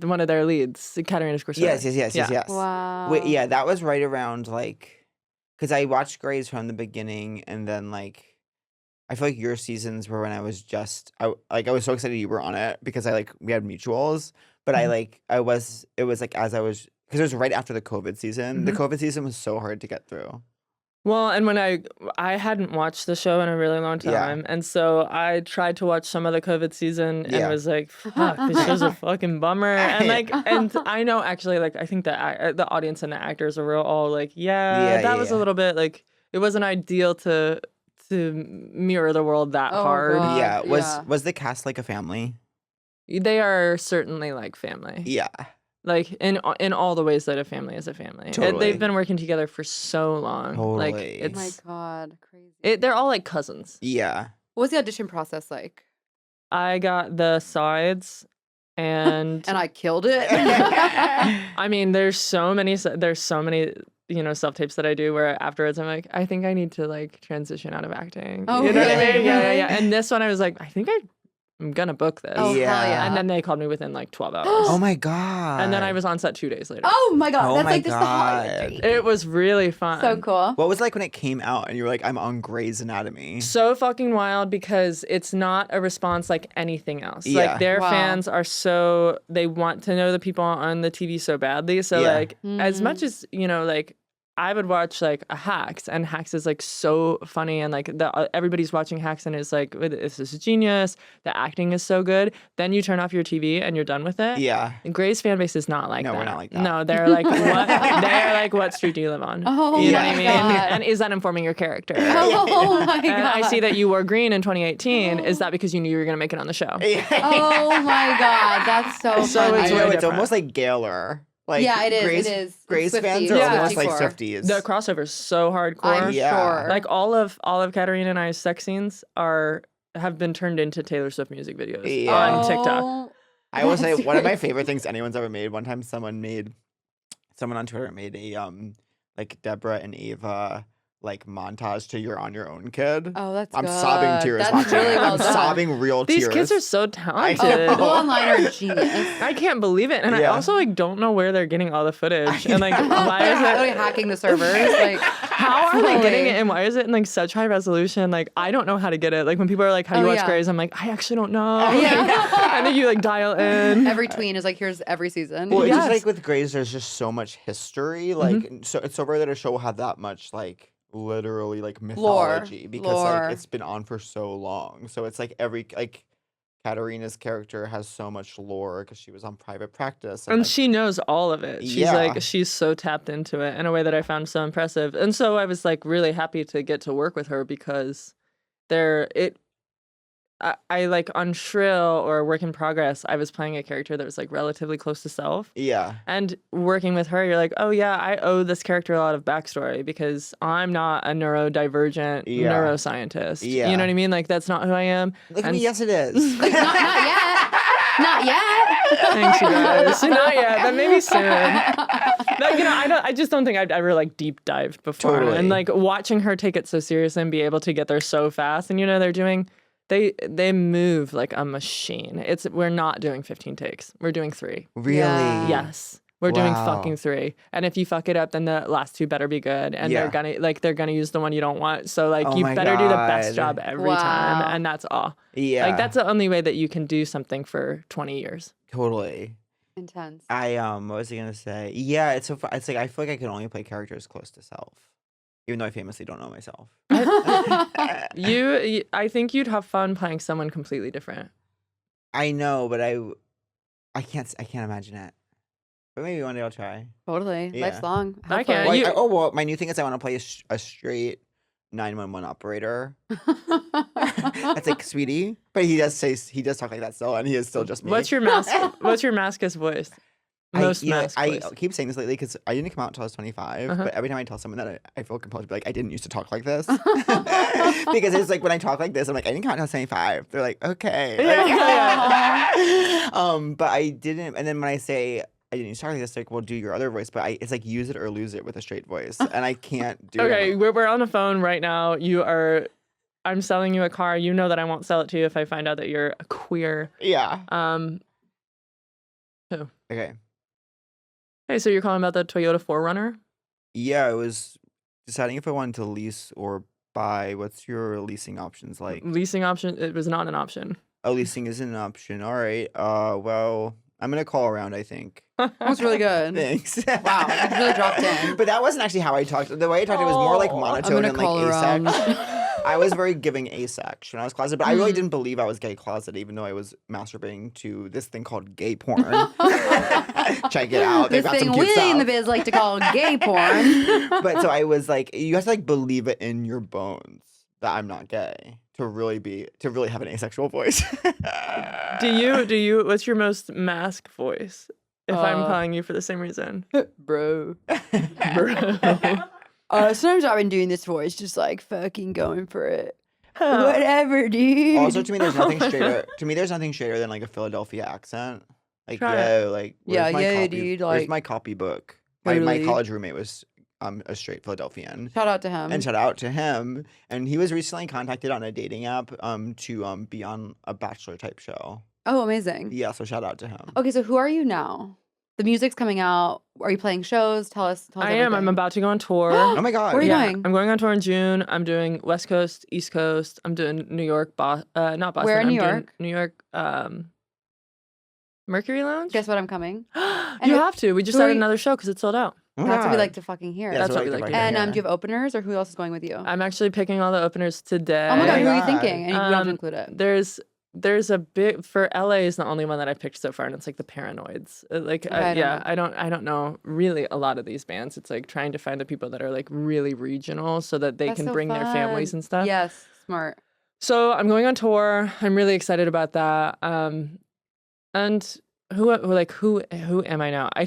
one of their leads, Katarina. Yes. Wow. Wait, yeah, that was right around like, because I watched Grey's from the beginning, and then like, I feel like your seasons were when I was I was so excited you were on it because we had mutuals, but it was like as I was, because it was right after the COVID season. The COVID season was so hard to get through. Well, and when I hadn't watched the show in a really long Yeah. time, and so I tried to watch some of the COVID season and Yeah. was like, "Fuck, this show's a fucking bummer." And and I know actually, like, I think the audience and the actors are all like, that was a little bit like it wasn't ideal to mirror the world that Oh, hard. God. Yeah, yeah. was the cast like a family? They are certainly like family. Yeah. Like in all the ways that a family is a family. Totally. They've been working together for so long. Like Totally. Oh my it's god, crazy. they're all like cousins. Yeah. What was the audition process like? I got the sides, and And I killed it. I mean, there's so many self tapes that I do where afterwards I'm like, I think I need to like transition out of acting. Oh, you know what I really? mean? Yeah, yeah, Really? yeah. And this one I was like, I think I'm gonna book this. Oh, hell Yeah. yeah. And then they called me within like 12 hours. Oh my god. And then I was on set 2 days later. Oh my god, Oh that's my like this the Hollywood God. dream. It was really fun. So cool. What was it like when it came out and you were like, I'm on Grey's Anatomy? So fucking wild because it's not a response like anything else. Yeah. Like their Wow. fans are they want to know the people on the TV so badly. So Yeah. like as Mm. much as, like I would watch like a Hacks, and Hacks is like so funny, and like everybody's watching Hacks and is like, this is genius. The acting is so good. Then you turn off your TV and you're done with it. Yeah. And Grey's fan base is not like No, that. we're not like that. No, they're like, what street do you live on? Oh You know my what I mean? God. And is that informing your character? Oh my god. And I see that you wore green in 2018. Is that because you knew you were going to make it on the show? Oh my god, that's so So funny. I it's know, really it's different. almost like Gaylor. Like Yeah, it is, Grey's, it is. Grey's Swifties. fans are Yeah. almost like 54. Swifties. The crossover is so hardcore. I'm Yeah. sure. Like all of Katarina and I's sex scenes have been turned into Taylor Swift music videos Yeah. on TikTok. Oh, I will say that's one of my very favorite things anyone's ever made. One time someone on Twitter made a like Deborah and Ava like montage to You're on Your Own, Kid. Oh, that's I'm good. sobbing tears That's watching really it. well I'm done. sobbing real These tears. kids are so Oh, talented. people online are genius. I can't believe it. And I Yeah. also like don't know where they're getting all the footage. And like They're why is it hacking the servers. Like, how are they getting fully. it and why is it in like such high resolution? Like I don't know how to get it. Like when people are like, how do you Oh, watch yeah. Grey's? I'm like, I actually don't know. Yeah. And then you like dial in. Every tween is like, here's every season. Well, it's just Yes. like with Grey's, there's just so much history. Like, so it's so rare that a show will have that much like literally like mythology because Lore. like it's been on for so long. So it's like every like Katarina's character has so much lore because she was on Private Practice, And like, she knows all of it. She's Yeah. like, she's so tapped into it in a way that I found so impressive. And so I was like really happy to get to work with her because I like on Shrill or Work in Progress, I was playing a character that was like relatively close to self. yeah, And working with her, you're like, oh yeah, I owe this character a lot of backstory because I'm not a neurodivergent Yeah. neuroscientist. Yeah. You know what I mean? Like that's not who I am. look at And me. Yes, it is. not yet. Not yet. Thanks, you guys. Not yet, but maybe soon. Like, I just don't think I've ever like deep dived before. Totally. And like watching her take it so seriously and be able to get there so fast, and they move like a machine. We're not doing 15 takes. We're doing 3. Really? Yeah. Yes. We're doing Wow. fucking 3. And if you fuck it up, then the last 2 better be good. And Yeah. they're gonna use the one you don't want. So like Oh you my better do the best God. job every Wow. time. And that's all. Yeah. Like that's the only way that you can do something for 20 years. totally. Intense. What was I gonna say? Yeah, it's so fun. It's like I feel like I can only play characters close to self, even though I famously don't know myself. I think you'd have fun playing someone completely different. I know, but I can't imagine it. But maybe one day I'll try. Totally. Yeah. Life's long. I Have can't. fun. Well, my new thing is I want to play a straight 911 operator. That's like Sweetie, but he does talk like that still, and he is still just me. What's your maskist voice? Most mask I voice. keep saying this lately because I didn't come out until I was 25. Uh-huh. But every time I tell someone that, I feel compelled to be like, I didn't used to talk like this. Because it's like when I talk like this, I'm like, I didn't come out until 25. They're like, okay. But I didn't. And then when I say I didn't used to talk like this, like, well, do your other voice. But it's like use it or lose it with a straight voice, and I can't do Okay, it. we're on the phone right now. I'm selling you a car. You know that I won't sell it to you if I find out that you're a queer. Yeah. Okay. Hey, so you're calling about the Toyota 4Runner? Yeah, I was deciding if I wanted to lease or buy. What's your leasing options like? Leasing option? It was not an option. Oh, leasing isn't an option. All right. Well, I'm gonna call around, I think. That was really good. Thanks. Wow, you really dropped in. But that wasn't actually how I talked. The way I talked, it was more like Oh, I'm monotone gonna and call like around. asex. I was very giving asex when I was closeted, but I really didn't believe I was gay closeted, even though I was masturbating to this thing called gay porn. Check it out. They've This got some thing cute we in the stuff. biz like to call gay porn. But so I was like, you have to like believe it in your bones that I'm not gay to really have an asexual voice. Do you, what's your most mask voice? If I'm Uh, calling you for the same reason. Bro. Bro. Sometimes I've been doing this voice, just like fucking going for it. Whatever, dude. Also, to me, there's nothing straighter. To me, there's nothing straighter than like a Philadelphia accent. Like, Try yo, like, Yeah, where's my yeah, copy? dude, Where's like- my copybook? My Totally. college roommate was a straight Philadelphian. Shout out to him. And shout out to him. And he was recently contacted on a dating app to be on a Bachelor type show. Oh, amazing. Yeah, so shout out to him. Okay, so who are you now? The music's coming out. Are you playing shows? Tell us. I am. I'm everything. about to go on tour. Oh my god. Where are you Yeah, going? I'm going on tour in June. I'm doing West Coast, East Coast. I'm doing New York, not Boston. Where in I'm New doing York? New York, Mercury Lounge. Guess what? I'm coming. You have to. We just who are started you- another show because it's sold out. Oh my That's what we God. like to fucking hear. Yeah, That's what we like to And hear. do you have openers or who else is going with you? I'm actually picking all the openers today. Oh my god, my who are you God. thinking? And you don't have to Um, include it. There's a big for LA is the only one that I picked so far, and it's like the Paranoids. Okay, I don't I don't know really a lot of these bands. It's like trying to find the people that are like really regional so that they That's can so bring their families fun. and stuff. Yes, smart. So I'm going on tour. I'm really excited about that. And who am I now? I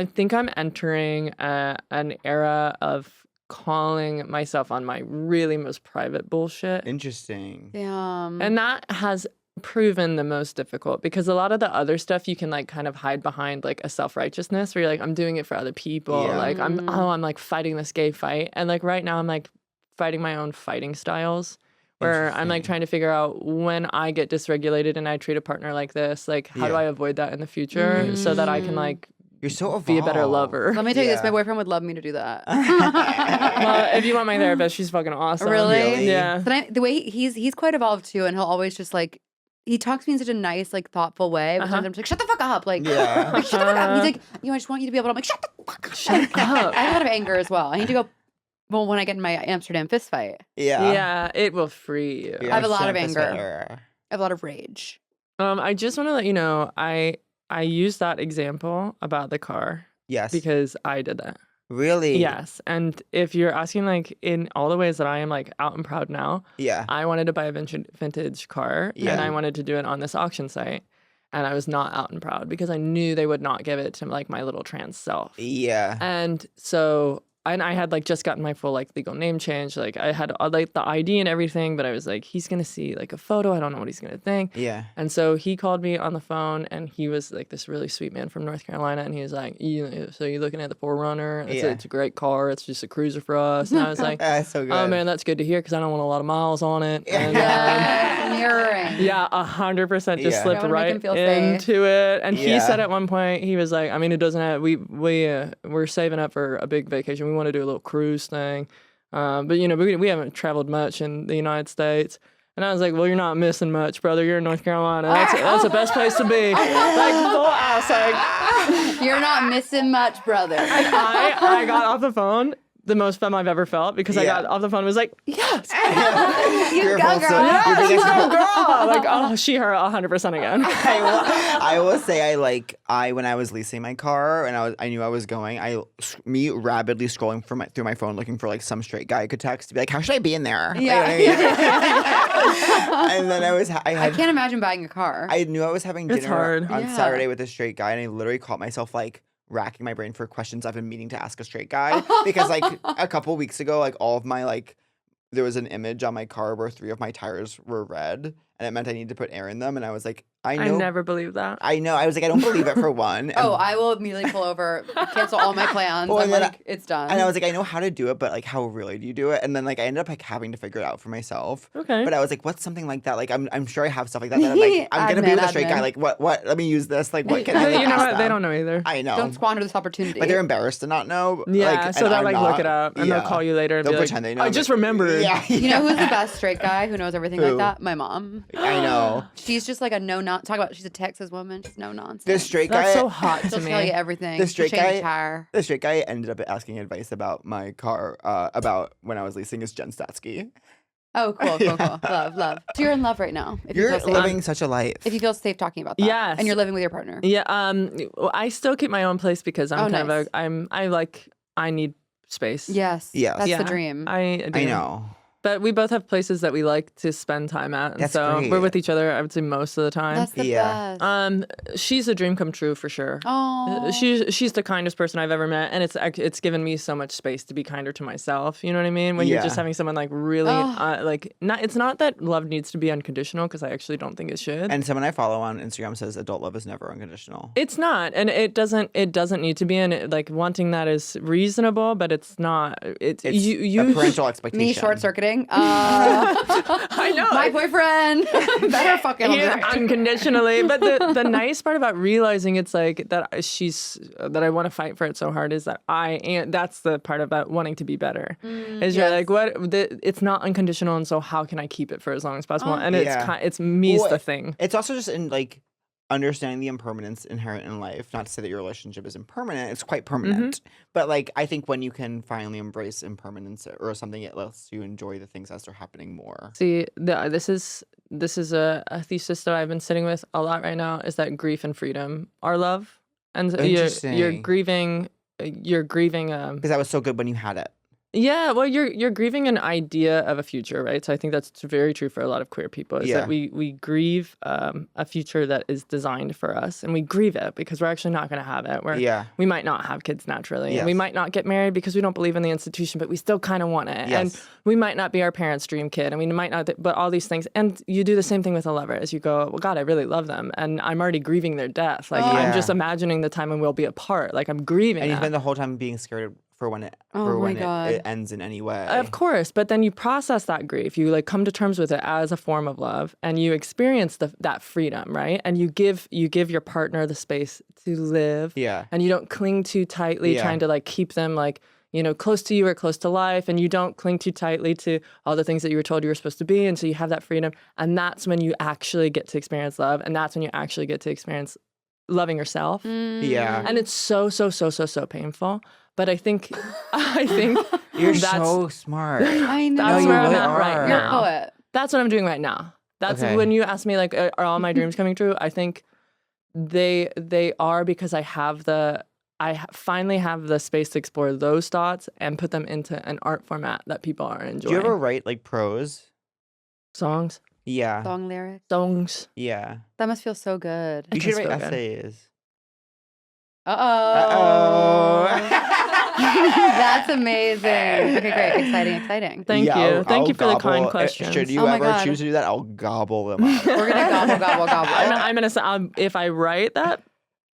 think I'm entering an era of calling myself on my really most private bullshit. Interesting. Damn. And that has proven the most difficult because a lot of the other stuff you can like kind of hide behind like a self-righteousness where you're like, I'm doing it for other people. Yeah. Like I'm like fighting this gay fight. And like right now I'm like fighting my own fighting styles where I'm like Interesting. trying to figure out when I get dysregulated and I treat a partner like this, like how do Yeah. I avoid that in the future so that I can like You're so evolved. be a better lover. Let me tell you this, Yeah. my boyfriend would love me to do that. Well, if you want my therapist, she's fucking awesome. Really? Really? Yeah. But the way he's quite evolved too, and he'll always just like he talks to me in such a nice, like thoughtful way. But Uh-huh. sometimes I'm just like, shut the fuck up. Like, Yeah. like shut the fuck up. He's like, I just want you to be able to I'm like, shut the fuck up. Shut up. I have a lot of anger as well. I need to go when I get in my Amsterdam fist fight. Yeah. Yeah, it will free you. You're I have a lot of Samantha's anger. better. I have a lot of rage. I just want to let you know, I use that example about the car Yes. because I did that. Really? Yes. And if you're asking like in all the ways that I am like out and proud now, Yeah. I wanted to buy a vintage car and Yeah. I wanted to do it on this auction site. And I was not out and proud because I knew they would not give it to like my little trans self. Yeah. And so I had like just gotten my full like legal name change. Like I had like the ID and everything, but I was like, he's gonna see like a photo. I don't know what he's gonna think. Yeah. And so he called me on the phone, and he was like this really sweet man from North Carolina, and he was like, so you're looking at the 4Runner? Yeah. It's a great car. It's just a cruiser for us. And I was like, That's so good. oh man, that's good to hear because I don't want a lot of miles on it. And Yes, mirroring. yeah, 100% just Yeah. slipped I wanna make right him feel safe. into it. And he Yeah. said at one point, he was like, I mean, it doesn't have, we're saving up for a big vacation. We want to do a little cruise thing. But you know, we haven't traveled much in the United States. And I was like, well, you're not missing much, brother. You're in North Carolina. That's the best place to be. Like, full ass. Like, You're not missing much, brother. I got off the phone, the most femme I've ever felt, because I Yeah. got off the phone and was like, yes. You're go, also- girl. you're the biggest- Girl. Like, oh, she, her, 100% again. I will say when I was leasing my car and I knew I was going, me rapidly scrolling through my phone looking for like some straight guy I could text to be like, how should I be in there? You know what I mean? And then I can't imagine buying a car. I knew I was having It's dinner hard. on Yeah. Saturday with a straight guy, and I literally caught myself like racking my brain for questions I've been meaning to ask a straight guy because like a couple weeks ago, like all of my like there was an image on my car where 3 of my tires were red, and it meant I needed to put air in them, and I was like, I I know. never believed that. I know. I was like, I don't believe it for one. Oh, I will immediately pull over, cancel all my plans. Well, I'm and then like, it's done. and I was like, I know how to do it, but like, how really do you do it? And then like, I ended up like having to figure it out for myself. Okay. But I was like, what's something like that? Like, I'm sure I have stuff like that. That I'm like, I'm gonna be with a straight guy. Admin. Like, what? Let me use this. Like, what can I? Like, you know ask what? They them? don't know either. I know. Don't squander this opportunity. But they're embarrassed to not know. Yeah, like, so and they'll I'm like not. look it up and Yeah. they'll call you later and They'll be pretend like, they know. I just remembered. Yeah. You know who's the best straight guy who knows everything like Who? that? My mom. I know. She's just like a talk about, she's a Texas woman. She's no nonsense. The straight guy. That's so hot to She'll tell you me. everything. The She'll straight change guy- a tire. The straight guy ended up asking advice about my car, about when I was leasing his Jen Statsky. Oh, cool. Love. So you're in love right now. If you You're feel safe. living such a life. If you feel safe talking about that. Yes. And you're living with your partner. Yeah. Well, I still keep my own place because I'm Oh, kind nice. of I need space. Yes. Yes. That's Yeah. the dream. I do. I know. But we both have places that we like to spend time at. And That's so great. we're with each other, I would say, most of the time. That's the Yeah. best. She's a dream come true for sure. Oh. She's the kindest person I've ever met, and it's given me so much space to be kinder to myself. You know what I mean? When you're just Yeah. having someone like really not. It's not that love needs to be unconditional, because I actually don't think it should. And someone I follow on Instagram says adult love is never unconditional. It's not, and it doesn't need to be. And like wanting that is reasonable, but it's not. It's you a parental expectation. Me short circuiting. I know. My boyfriend better fucking He's love me. unconditionally. But the nice part about realizing it's like that that I want to fight for it so hard is that that's the part about wanting to be better. Is you're like, it's not unconditional, and so how can I keep it for as long as possible? And it's me's the thing. It's also just in like understanding the impermanence inherent in life. Not to say that your relationship is impermanent; it's quite permanent. But like, I think when you can finally embrace impermanence or something, it lets you enjoy the things as they're happening more. See, this is a thesis that I've been sitting with a lot right now. Is that grief and freedom are love, and you're grieving. You're grieving. Because that was so good when you had it. Yeah, well, you're grieving an idea of a future, right? So I think that's very true for a lot of queer people. Is that we grieve a future that is designed for us, and we grieve it because we're actually not going to have it. We might not have kids naturally, and we might not get married because we don't believe in the institution, but we still kind of want it. And we might not be our parents' dream kid, and we might not. But all these things, and you do the same thing with a lover. As you go, well, God, I really love them, and I'm already grieving their death. Like I'm just imagining the time when we'll be apart. Like I'm grieving. And you that. spend the whole time being scared for when it it ends in any way. Of course, but then you process that grief. You like come to terms with it as a form of love, and you experience that freedom, right? And you give your partner the space to live. Yeah. And you don't cling too tightly, trying to like keep them like, you know, close to you or close to life, and you don't cling too tightly to all the things that you were told you were supposed to be, and so you have that freedom, and that's when you actually get to experience love, and that's when you actually get to experience loving yourself. Yeah. And it's so painful. But I think You're that's, so smart. I know. That's you where I'm really at are. right You're a now. poet. That's what I'm doing right now. That's when you ask me like, are all my dreams coming true? I think they are, because I finally have the space to explore those thoughts and put them into an art format that people are enjoying. Do you ever write like prose? Songs? Yeah. Song lyrics. Songs. Yeah. That must feel so good. You should does write feel good. essays. Uh-oh. That's amazing. Okay, great. Exciting. Thank you. I'll Thank you for the kind gobble- questions. Should you Oh my ever God. choose to do that, I'll gobble them up. We're gonna gobble. I'm gonna say if I write that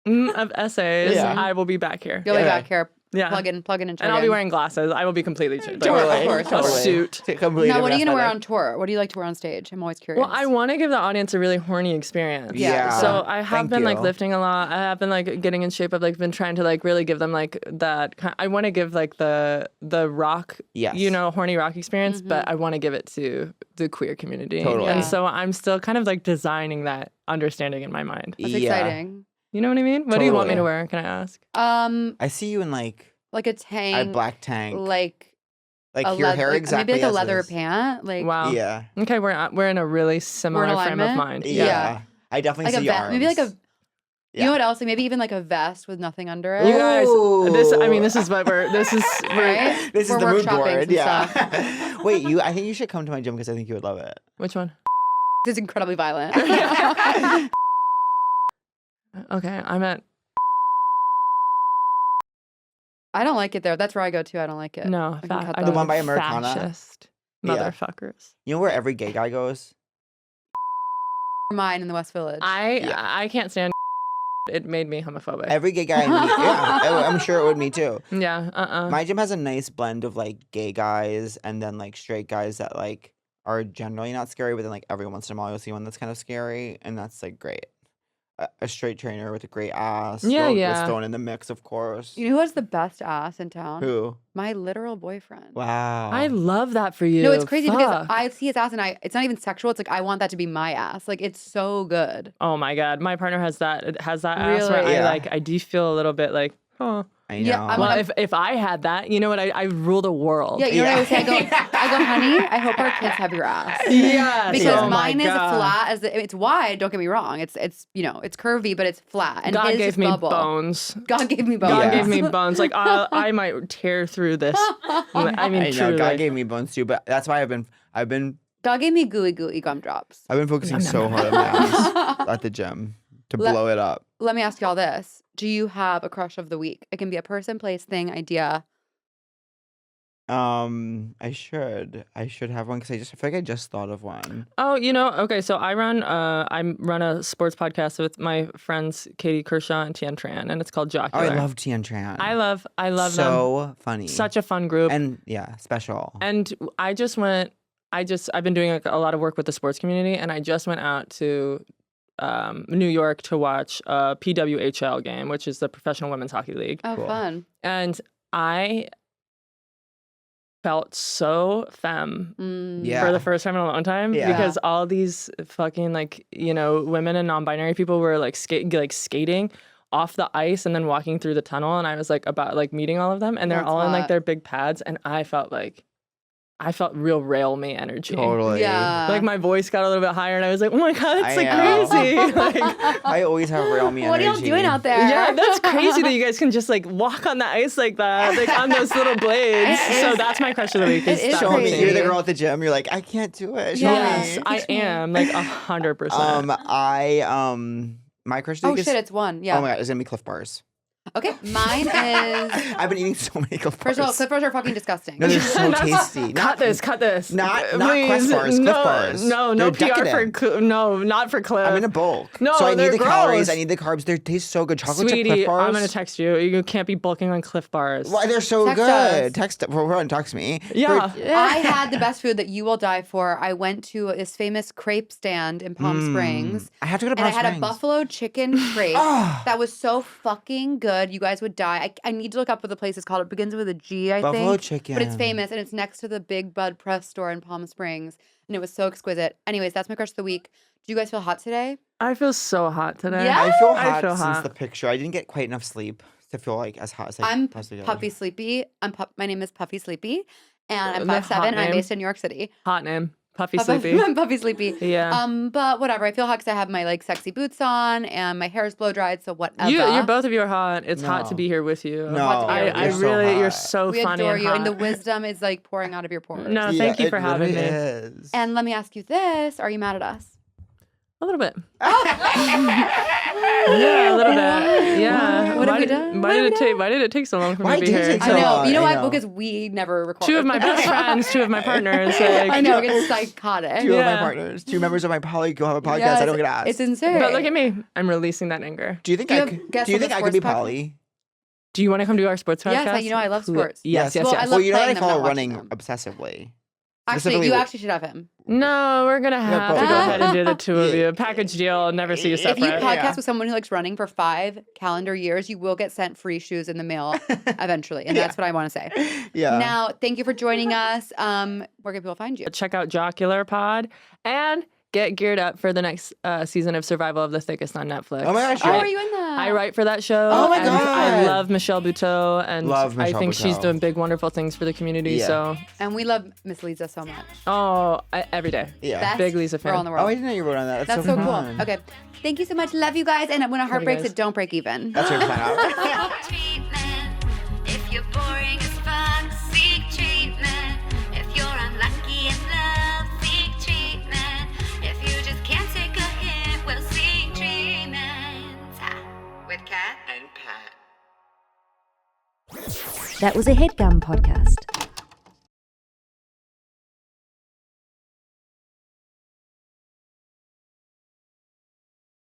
of essays, Yeah. I will be back here. You'll be Okay. back here. Yeah. Plug in and chug And I'll be in. wearing glasses. I will be completely Totally, of course, a suit. Completely Now, what are you different gonna wear aesthetic. on tour? What do you like to wear on stage? I'm always curious. Well, I want to give the audience a really horny experience. Yeah. So I have Thank been like you. lifting a lot. I have been like getting in shape. I've like been trying to like really give them like that. I want to give like the rock, Yes. you know, horny rock experience, but I want to give it to the queer community. Totally. And Yeah. so I'm still kind of like designing that understanding in my mind. That's Yeah. exciting. You know what I mean? What do you want me Totally. to wear? Can I ask? I see you in like Like a a tank, black tank. like Like a your leather, hair exactly maybe like a as leather is. pant, like Wow. Yeah. Okay, we're in a really similar frame of alignment? mind. Yeah. Yeah. I definitely like a see vest, arms. maybe like a. Yeah. You know what else? Like maybe even like a vest with nothing under it. You guys, Ooh. this is what we're. This is Right? This We're is the mood workshopping board. some Yeah. stuff. Wait, I think you should come to my gym because I think you would love it. Which one? It's incredibly violent. Okay, I'm at. I don't like it there. That's where I go to. I don't like it. No, I can cut The that. one by Americana? Fascist Yeah. motherfuckers. You know where every gay guy goes? Mine in the West Village. I can't stand. It made me homophobic. Every gay guy I meet. Yeah, I'm sure it would me too. Yeah. My gym has a nice blend of like gay guys and then like straight guys that like are generally not scary, but then like every once in a while you'll see one that's kind of scary, and that's like great. A straight trainer with a great ass. Yeah, was yeah. thrown in the mix, of course. You know who has the best ass in town? Who? My literal boyfriend. Wow. I love that for you. No, it's crazy because Fuck. I see his ass and it's not even sexual. It's like I want that to be my ass. Like it's so good. Oh my god, my partner has that ass where Really? Yeah. I do feel a little bit like, oh. I know. Yeah, I'm Well, gonna- if I had that, you know what? I rule the world. Yeah, you know what I always say? Yeah. I go, honey, I hope our kids have your ass. Yes. Because Oh my mine is God. flat as it's wide, don't get me wrong. It's you know, it's curvy, but it's flat. And God his gave is me bubble. bones. God gave me bones. God Yeah. gave me bones. Like I might tear through this. I mean, I know. truly. God gave me bones too, but that's why I've been God gave me gooey gumdrops. focusing so hard on my abs at the gym to blow it up. Let me ask y'all this. Do you have a crush of the week? It can be a person, place, thing, idea. I should have one because I feel like I just thought of one. Oh, okay. So I run a sports podcast with my friends Katie Kershaw and Tian Tran, and it's called Jocular. Oh, I love Tian Tran. I love them. So funny. Such a fun group. And special. And I've been doing a lot of work with the sports community, and I just went out to New York to watch a PWHL game, which is the Professional Women's Hockey League. Oh, Cool. fun. And I felt so femme Yeah. for the first time in a long time because all these fucking women and non-binary people were like skating off the ice and then walking through the tunnel, and I was like about like meeting all of them, and they're That's all in like hot. their big pads, and I felt real rail me energy. Totally. Yeah. Like my voice got a little bit higher, and I was like, "Oh my god, it's I like know. crazy!" Like, I always have real me What are energy. y'all doing out there? yeah, that's crazy that you guys can just like walk on the ice like that, like on those little blades. So that's my crush of the week. It is that Show crazy. me. You're the girl at the gym. You're like, I can't do it. Show Yes, me. I am like 100%. My crush of the Oh, week is. shit, it's one. Yeah. Oh my god, it's gonna be Cliff Bars. Okay, mine is... I've been eating so many Cliff Bars. First of all, Cliff Bars are fucking disgusting. No, they're so tasty. Cut this. Not Please. Quest bars, Cliff Bars. No They're PR for decadent. not for Cliff. I'm in a bulk. No, so I they're need the calories. gross. I need the carbs. They taste so good. Chocolate chip Sweetie, Cliff Bars. I'm gonna text you. You can't be bulking on Cliff Bars. Why they're so Text good? us. Text me. Yeah. I had the best food that you will die for. I went to this famous crepe stand in Palm Springs. I have to go to And I Palm had Springs. a buffalo chicken crepe that was so fucking good. You guys would die. I need to look up what the place is called. It begins with a G, I Buffalo think. chicken. But it's famous, and it's next to the Big Bud Press store in Palm Springs. And it was so exquisite. Anyways, that's my crush of the week. Do you guys feel hot today? I feel so hot today. Yeah? I feel I hot feel since hot. the picture. I didn't get quite enough sleep to feel like as hot as I I'm possibly could. Puffy Sleepy. My name is Puffy Sleepy, and I'm The hot 5'7", and I'm name. based in New York City. Hot name. Puffy Sleepy. I'm Puffy Sleepy. Yeah. But whatever. I feel hot because I have my like sexy boots on, and my hair is blow dried. So whatever. You're both of you are hot. It's hot to No. be here with you. No, I you're so really, you're hot. so We funny adore and you, hot. and the wisdom is like pouring out of your pores. No, thank you it for having me. literally is. And let me ask you this: are you mad at us? A little bit. Yeah, a little bit. Yeah. What have Why we did- done? Why did it take so long for Why me to be did it here? take I so know. long? You know I what? know. Because we never record. Two of my best friends, two of my partners. Like, I know. It gets psychotic. Two of my Yeah. partners, two members of my poly go have a podcast. Yes, I don't get asked. It's insane. But look at me. I'm releasing that anger. Do you think Do you I have could? guests Do you on the think I could be sports podcast? poly? Do you want to come to our sports podcast? Yes, you know I love sports. Yes, yes, Well, yes. I love Well, you know that playing I them, follow not watching running them. obsessively. Actually, Specifically- you actually should have him. No, we're gonna have to go both. ahead and do the two of Yeah. you. Package deal. Never see you If separate. you podcast Yeah. with someone who likes running for 5 calendar years, you will get sent free shoes in the mail eventually. And that's what I want to say. Yeah. Now, thank you for joining us. Where can people find you? Check out Jocular Pod and get geared up for the next season of Survival of the Thickest on Netflix. Oh my gosh, Oh, you're- are you in that? I write for that show. Oh my and I God. love Michelle Buteau, and Love I Michelle think she's Buteau. doing big, wonderful things for the community. Yeah. So, And we love Miss Lisa so much. every day. Yeah. Best Big Lisa fan. girl in the Oh, world. I didn't know you wrote on that. That's so so cool. fun. Okay. Thank you so much. Love you guys. And when a heart you breaks, guys. it don't break even. That's your plan out. Treatment. If you're boring as fuck, seek treatment. If you're unlucky in love, seek treatment. If you just can't take a hint, well, seek treatment. With Kat and Pat. That was a Headgum podcast.